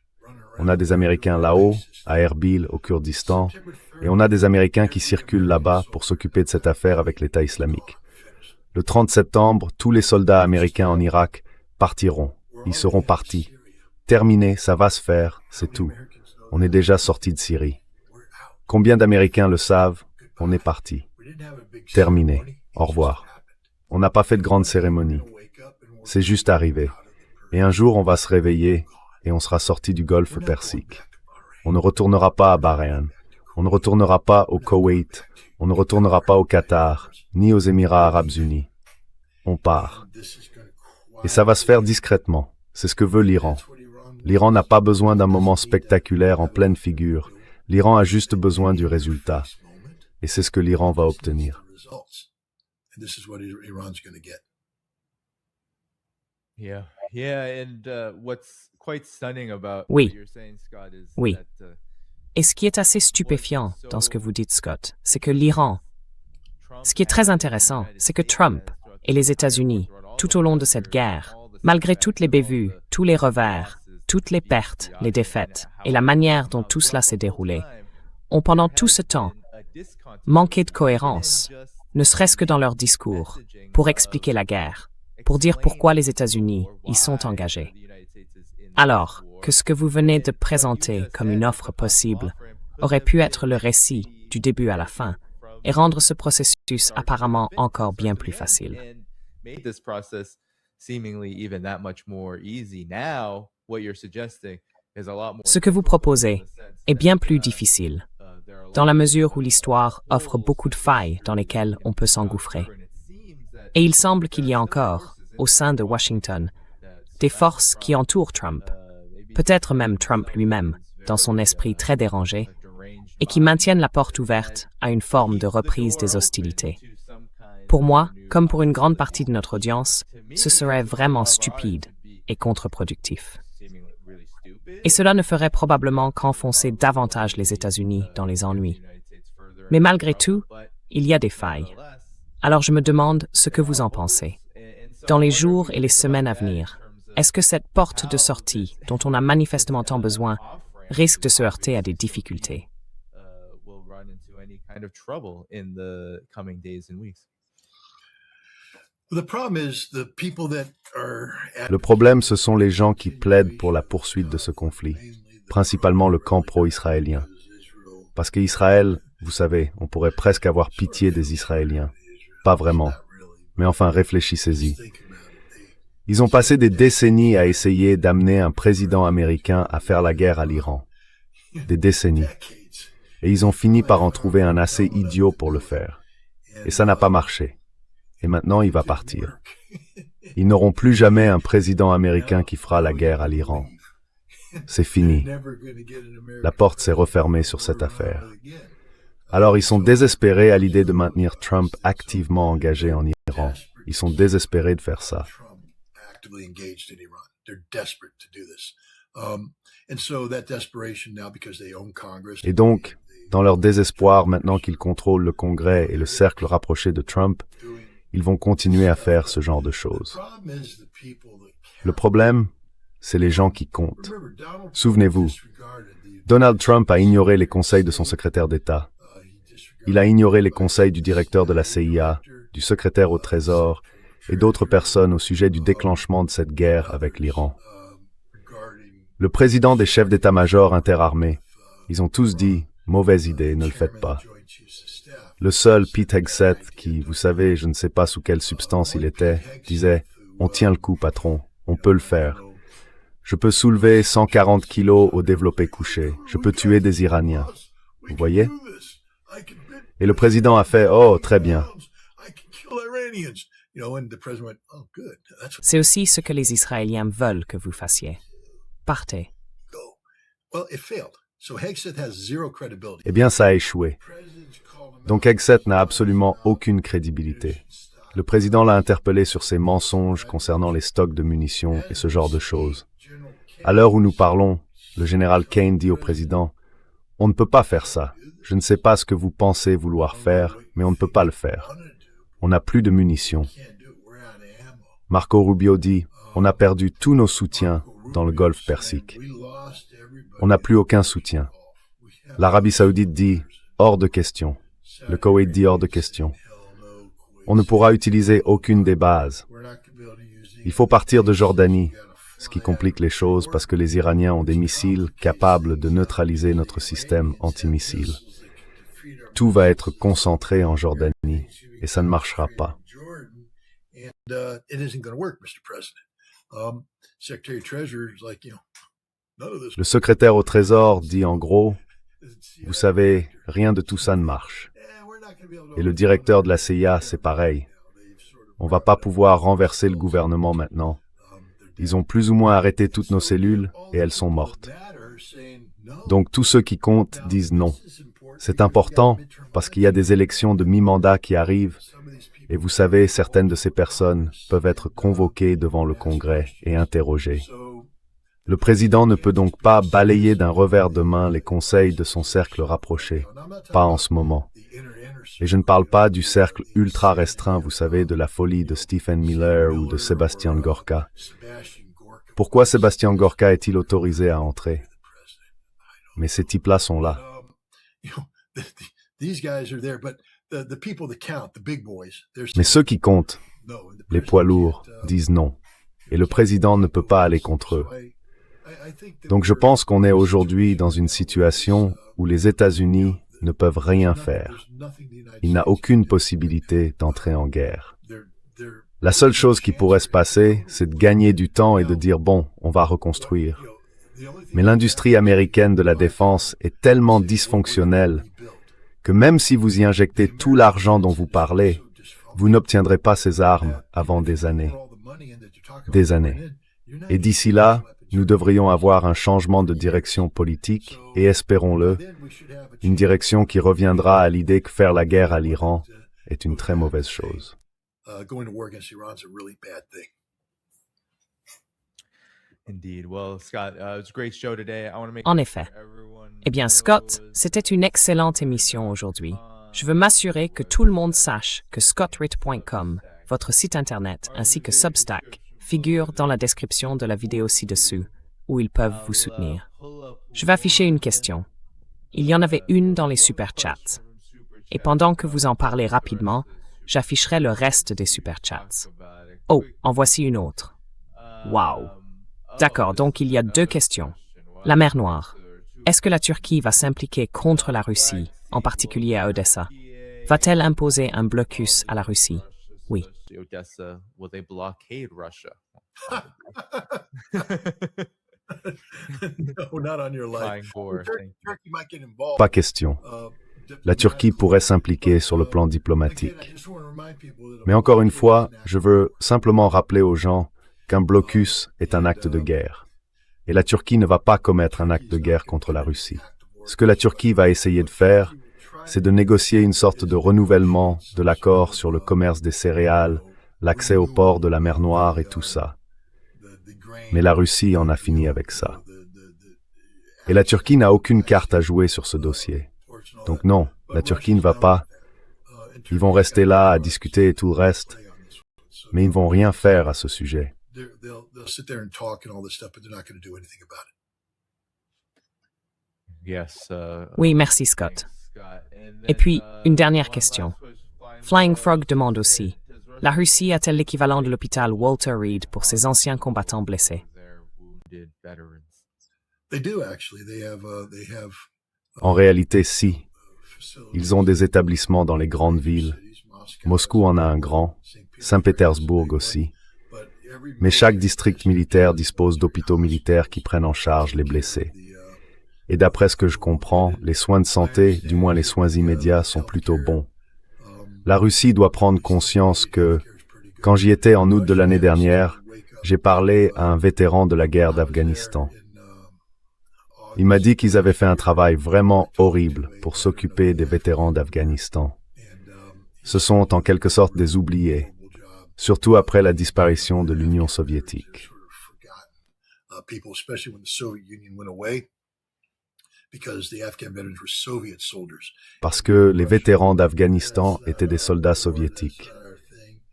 On a des Américains là-haut, à Erbil, au Kurdistan, et on a des Américains qui circulent là-bas pour s'occuper de cette affaire avec l'État islamique. Le 30 septembre, tous les soldats américains en Irak partiront. Ils seront partis. Terminé, ça va se faire, c'est tout. On est déjà sorti de Syrie. Combien d'Américains le savent? On est parti. Terminé. Au revoir. On n'a pas fait de grande cérémonie. C'est juste arrivé. Et un jour, on va se réveiller et on sera sorti du golfe Persique. On ne retournera pas à Bahreïn. On ne retournera pas au Koweït. On ne retournera pas au Qatar, ni aux Émirats arabes unis. On part. Et ça va se faire discrètement. C'est ce que veut l'Iran. L'Iran n'a pas besoin d'un moment spectaculaire en pleine figure. L'Iran a juste besoin du résultat. Et c'est ce que l'Iran va obtenir. Oui. Et ce qui est assez stupéfiant dans ce que vous dites, Scott, c'est que l'Iran, ce qui est très intéressant, c'est que Trump et les États-Unis, tout au long de cette guerre, malgré toutes les bévues, tous les revers, toutes les pertes, les défaites et la manière dont tout cela s'est déroulé, ont pendant tout ce temps manqué de cohérence, ne serait-ce que dans leur discours, pour expliquer la guerre, pour dire pourquoi les États-Unis y sont engagés. Alors que ce que vous venez de présenter comme une offre possible aurait pu être le récit du début à la fin et rendre ce processus apparemment encore bien plus facile. Ce que vous proposez est bien plus difficile, dans la mesure où l'histoire offre beaucoup de failles dans lesquelles on peut s'engouffrer. Et il semble qu'il y ait encore, au sein de Washington, des forces qui entourent Trump, peut-être même Trump lui-même, dans son esprit très dérangé, et qui maintiennent la porte ouverte à une forme de reprise des hostilités. Pour moi, comme pour une grande partie de notre audience, ce serait vraiment stupide et contre-productif. Et cela ne ferait probablement qu'enfoncer davantage les États-Unis dans les ennuis. Mais malgré tout, il y a des failles. Alors je me demande ce que vous en pensez. Dans les jours et les semaines à venir, est-ce que cette porte de sortie, dont on a manifestement tant besoin, risque de se heurter à des difficultés? Le problème, ce sont les gens qui plaident pour la poursuite de ce conflit, principalement le camp pro-israélien. Parce qu'Israël, vous savez, on pourrait presque avoir pitié des Israéliens. Pas vraiment. Mais enfin, réfléchissez-y. Ils ont passé des décennies à essayer d'amener un président américain à faire la guerre à l'Iran. Des décennies. Et ils ont fini par en trouver un assez idiot pour le faire. Et ça n'a pas marché. Et maintenant, il va partir. Ils n'auront plus jamais un président américain qui fera la guerre à l'Iran. C'est fini. La porte s'est refermée sur cette affaire. Alors, ils sont désespérés à l'idée de maintenir Trump activement engagé en Iran. Ils sont désespérés de faire ça. Et donc, dans leur désespoir, maintenant qu'ils contrôlent le Congrès et le cercle rapproché de Trump, ils vont continuer à faire ce genre de choses. Le problème, c'est les gens qui comptent. Souvenez-vous, Donald Trump a ignoré les conseils de son secrétaire d'État. Il a ignoré les conseils du directeur de la CIA, du secrétaire au Trésor et d'autres personnes au sujet du déclenchement de cette guerre avec l'Iran. Le président des chefs d'état-major interarmés, ils ont tous dit « mauvaise idée, ne le faites pas ». Le seul, Pete Hegseth, qui, vous savez, je ne sais pas sous quelle substance il était, disait « On tient le coup, patron, on peut le faire. Je peux soulever 140 kilos au développé couché, je peux tuer des Iraniens. » Vous voyez? Et le président a fait « Oh, très bien. » C'est aussi ce que les Israéliens veulent que vous fassiez. Partez. Eh bien, ça a échoué. Donc Hegseth n'a absolument aucune crédibilité. Le président l'a interpellé sur ses mensonges concernant les stocks de munitions et ce genre de choses. À l'heure où nous parlons, le général Kane dit au président « On ne peut pas faire ça. Je ne sais pas ce que vous pensez vouloir faire, mais on ne peut pas le faire. On n'a plus de munitions. » Marco Rubio dit « On a perdu tous nos soutiens dans le Golfe Persique. On n'a plus aucun soutien. » L'Arabie Saoudite dit « Hors de question. » Le Koweït dit hors de question. On ne pourra utiliser aucune des bases. Il faut partir de Jordanie, ce qui complique les choses parce que les Iraniens ont des missiles capables de neutraliser notre système antimissiles. Tout va être concentré en Jordanie et ça ne marchera pas. Le secrétaire au Trésor dit en gros, vous savez, rien de tout ça ne marche. Et le directeur de la CIA, c'est pareil. On va pas pouvoir renverser le gouvernement maintenant. Ils ont plus ou moins arrêté toutes nos cellules et elles sont mortes. Donc tous ceux qui comptent disent non. C'est important parce qu'il y a des élections de mi-mandat qui arrivent et vous savez, certaines de ces personnes peuvent être convoquées devant le Congrès et interrogées. Le président ne peut donc pas balayer d'un revers de main les conseils de son cercle rapproché, pas en ce moment. Et je ne parle pas du cercle ultra restreint, vous savez, de la folie de Stephen Miller ou de Sébastien Gorka. Pourquoi Sébastien Gorka est-il autorisé à entrer? Mais ces types-là sont là. Mais ceux qui comptent, les poids lourds, disent non. Et le président ne peut pas aller contre eux. Donc je pense qu'on est aujourd'hui dans une situation où les États-Unis ne peuvent rien faire. Il n'a aucune possibilité d'entrer en guerre. La seule chose qui pourrait se passer, c'est de gagner du temps et de dire bon, on va reconstruire. Mais l'industrie américaine de la défense est tellement dysfonctionnelle que même si vous y injectez tout l'argent dont vous parlez, vous n'obtiendrez pas ces armes avant des années. Des années. Et d'ici là, nous devrions avoir un changement de direction politique et, espérons-le, une direction qui reviendra à l'idée que faire la guerre à l'Iran est une très mauvaise chose. En effet. Eh bien, Scott, c'était une excellente émission aujourd'hui. Je veux m'assurer que tout le monde sache que scottritt.com, votre site Internet, ainsi que Substack, figurent dans la description de la vidéo ci-dessous, où ils peuvent vous soutenir. Je vais afficher une question. Il y en avait une dans les super chats. Et pendant que vous en parlez rapidement, j'afficherai le reste des super chats. Oh, en voici une autre. Wow. D'accord, donc il y a deux questions. La mer Noire. Est-ce que la Turquie va s'impliquer contre la Russie, en particulier à Odessa? Va-t-elle imposer un blocus à la Russie? Oui. Pas question. La Turquie pourrait s'impliquer sur le plan diplomatique. Mais encore une fois, je veux simplement rappeler aux gens qu'un blocus est un acte de guerre. Et la Turquie ne va pas commettre un acte de guerre contre la Russie. Ce que la Turquie va essayer de faire, c'est de négocier une sorte de renouvellement de l'accord sur le commerce des céréales, l'accès au port de la mer Noire et tout ça. Mais la Russie en a fini avec ça. Et la Turquie n'a aucune carte à jouer sur ce dossier. Donc non, la Turquie ne va pas. Ils vont rester là à discuter et tout le reste, mais ils ne vont rien faire à ce sujet. Oui, merci Scott. Et puis, une dernière question. Flying Frog demande aussi, la Russie a-t-elle l'équivalent de l'hôpital Walter Reed pour ses anciens combattants blessés? En réalité, si. Ils ont des établissements dans les grandes villes. Moscou en a un grand, Saint-Pétersbourg aussi. Mais chaque district militaire dispose d'hôpitaux militaires qui prennent en charge les blessés. Et d'après ce que je comprends, les soins de santé, du moins les soins immédiats, sont plutôt bons. La Russie doit prendre conscience que, quand j'y étais en août de l'année dernière, j'ai parlé à un vétéran de la guerre d'Afghanistan. Il m'a dit qu'ils avaient fait un travail vraiment horrible pour s'occuper des vétérans d'Afghanistan. Ce sont en quelque sorte des oubliés, surtout après la disparition de l'Union soviétique. Parce que les vétérans d'Afghanistan étaient des soldats soviétiques.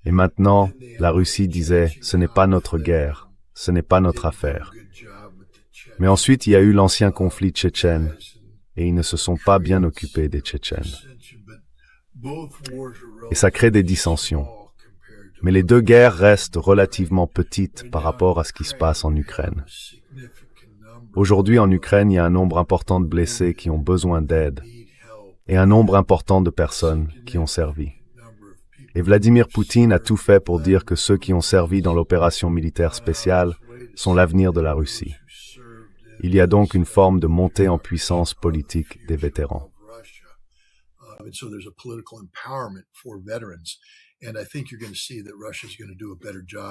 Et maintenant, la Russie disait, ce n'est pas notre guerre, ce n'est pas notre affaire. Mais ensuite, il y a eu l'ancien conflit tchétchène, et ils ne se sont pas bien occupés des Tchétchènes. Et ça crée des dissensions. Mais les deux guerres restent relativement petites par rapport à ce qui se passe en Ukraine. Aujourd'hui, en Ukraine, il y a un nombre important de blessés qui ont besoin d'aide, et un nombre important de personnes qui ont servi. Et Vladimir Poutine a tout fait pour dire que ceux qui ont servi dans l'opération militaire spéciale sont l'avenir de la Russie. Il y a donc une forme de montée en puissance politique des vétérans.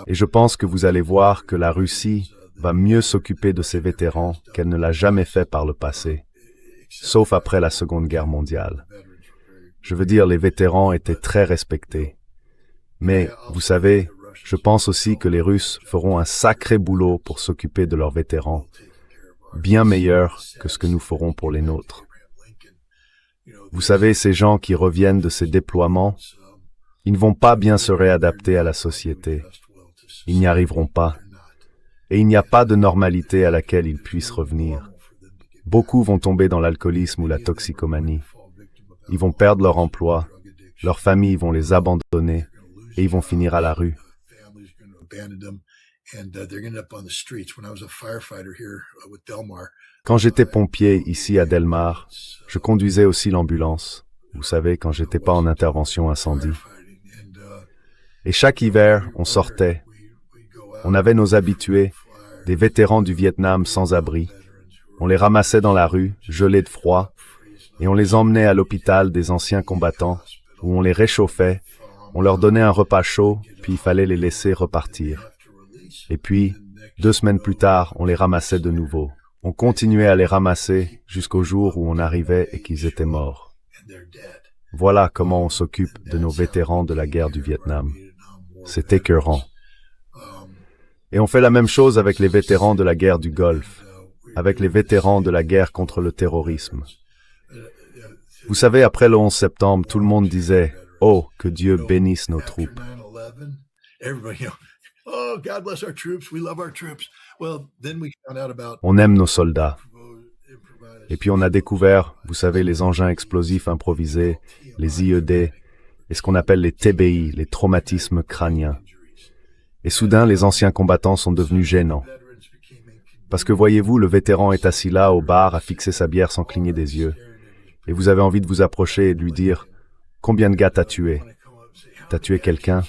Et je pense que vous allez voir que la Russie va mieux s'occuper de ses vétérans qu'elle ne l'a jamais fait par le passé, sauf après la Seconde Guerre mondiale. Je veux dire, les vétérans étaient très respectés. Mais, vous savez, je pense aussi que les Russes feront un sacré boulot pour s'occuper de leurs vétérans, bien meilleur que ce que nous ferons pour les nôtres. Vous savez, ces gens qui reviennent de ces déploiements, ils ne vont pas bien se réadapter à la société. Ils n'y arriveront pas. Et il n'y a pas de normalité à laquelle ils puissent revenir. Beaucoup vont tomber dans l'alcoolisme ou la toxicomanie. Ils vont perdre leur emploi, leurs familles vont les abandonner et ils vont finir à la rue. Quand j'étais pompier ici à Delmar, je conduisais aussi l'ambulance. Vous savez, quand j'étais pas en intervention incendie. Et chaque hiver, on sortait. On avait nos habitués, des vétérans du Vietnam sans abri. On les ramassait dans la rue, gelés de froid, et on les emmenait à l'hôpital des anciens combattants, où on les réchauffait, on leur donnait un repas chaud, puis il fallait les laisser repartir. Et puis, 2 semaines plus tard, on les ramassait de nouveau. On continuait à les ramasser jusqu'au jour où on arrivait et qu'ils étaient morts. Voilà comment on s'occupe de nos vétérans de la guerre du Vietnam. C'est écœurant. Et on fait la même chose avec les vétérans de la guerre du Golfe, avec les vétérans de la guerre contre le terrorisme. Vous savez, après le 11 septembre, tout le monde disait « Oh, que Dieu bénisse nos troupes ». On aime nos soldats. Et puis on a découvert, vous savez, les engins explosifs improvisés, les IED, et ce qu'on appelle les TBI, les traumatismes crâniens. Et soudain, les anciens combattants sont devenus gênants. Parce que voyez-vous, le vétéran est assis là, au bar, à fixer sa bière sans cligner des yeux. Et vous avez envie de vous approcher et de lui dire « Combien de gars t'as tué? T'as tué quelqu'un? »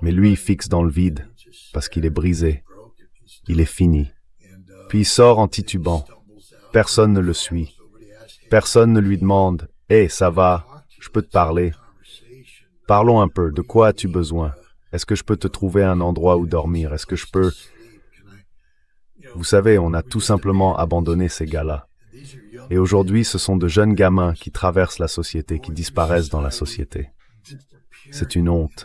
Mais lui, il fixe dans le vide, parce qu'il est brisé. Il est fini. Puis il sort en titubant. Personne ne le suit. Personne ne lui demande « Hé, ça va? Je peux te parler? Parlons un peu. De quoi as-tu besoin? Est-ce que je peux te trouver un endroit où dormir? Est-ce que je peux... » Vous savez, on a tout simplement abandonné ces gars-là. Et aujourd'hui, ce sont de jeunes gamins qui traversent la société, qui disparaissent dans la société. C'est une honte.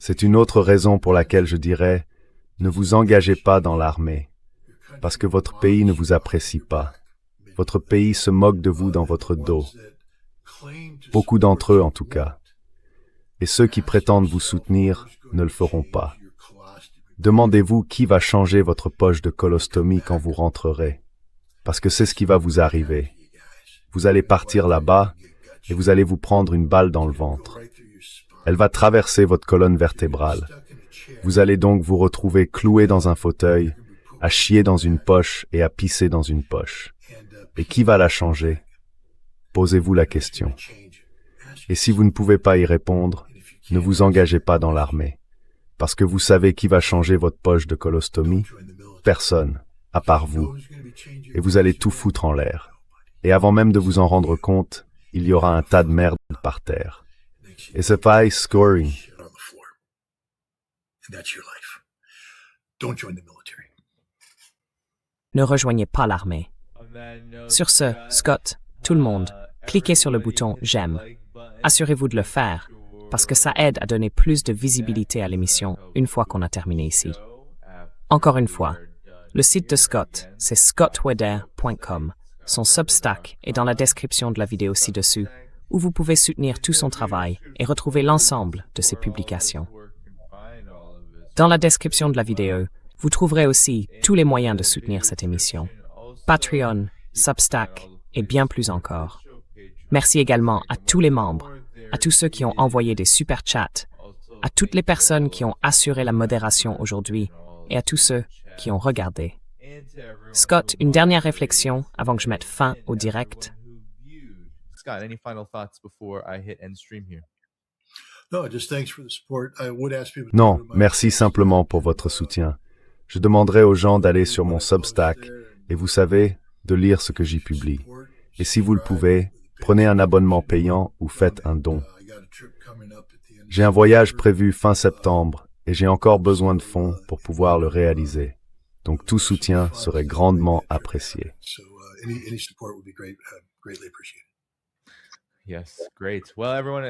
C'est une autre raison pour laquelle je dirais, ne vous engagez pas dans l'armée, parce que votre pays ne vous apprécie pas. Votre pays se moque de vous dans votre dos. Beaucoup d'entre eux, en tout cas. Et ceux qui prétendent vous soutenir ne le feront pas. Demandez-vous qui va changer votre poche de colostomie quand vous rentrerez, parce que c'est ce qui va vous arriver. Vous allez partir là-bas et vous allez vous prendre une balle dans le ventre. Elle va traverser votre colonne vertébrale. Vous allez donc vous retrouver cloué dans un fauteuil, à chier dans une poche et à pisser dans une poche. Et qui va la changer? Posez-vous la question. Et si vous ne pouvez pas y répondre, ne vous engagez pas dans l'armée. Parce que vous savez qui va changer votre poche de colostomie? Personne, à part vous. Et vous allez tout foutre en l'air. Et avant même de vous en rendre compte, il y aura un tas de merde par terre. Et c'est pas high scoring. Ne rejoignez pas l'armée. Sur ce, Scott, tout le monde, cliquez sur le bouton « J'aime ». Assurez-vous de le faire, parce que ça aide à donner plus de visibilité à l'émission une fois qu'on a terminé ici. Encore une fois, le site de Scott, c'est scottweder.com. Son Substack est dans la description de la vidéo ci-dessus, où vous pouvez soutenir tout son travail et retrouver l'ensemble de ses publications. Dans la description de la vidéo, vous trouverez aussi tous les moyens de soutenir cette émission. Patreon, Substack et bien plus encore. Merci également à tous les membres, à tous ceux qui ont envoyé des super chats, à toutes les personnes qui ont assuré la modération aujourd'hui et à tous ceux qui ont regardé. Scott, une dernière réflexion avant que je mette fin au direct. Scott, any final thoughts before I hit end stream here? Non, merci simplement pour votre soutien. Je demanderai aux gens d'aller sur mon Substack et vous savez, de lire ce que j'y publie. Et si vous le pouvez, prenez un abonnement payant ou faites un don. J'ai un voyage prévu fin septembre et j'ai encore besoin de fonds pour pouvoir le réaliser. Donc tout soutien serait grandement apprécié.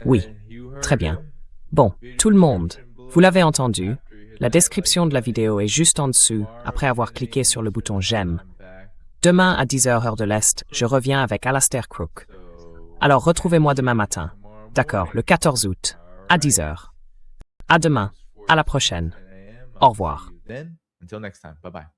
Oui, très bien. Bon, tout le monde, vous l'avez entendu, la description de la vidéo est juste en dessous après avoir cliqué sur le bouton « J'aime ». Demain à 10h heure de l'Est, je reviens avec Alastair Crook. Alors retrouvez-moi demain matin. D'accord, le 14 août, à 10h. À demain, à la prochaine. Au revoir. Until next time, bye-bye.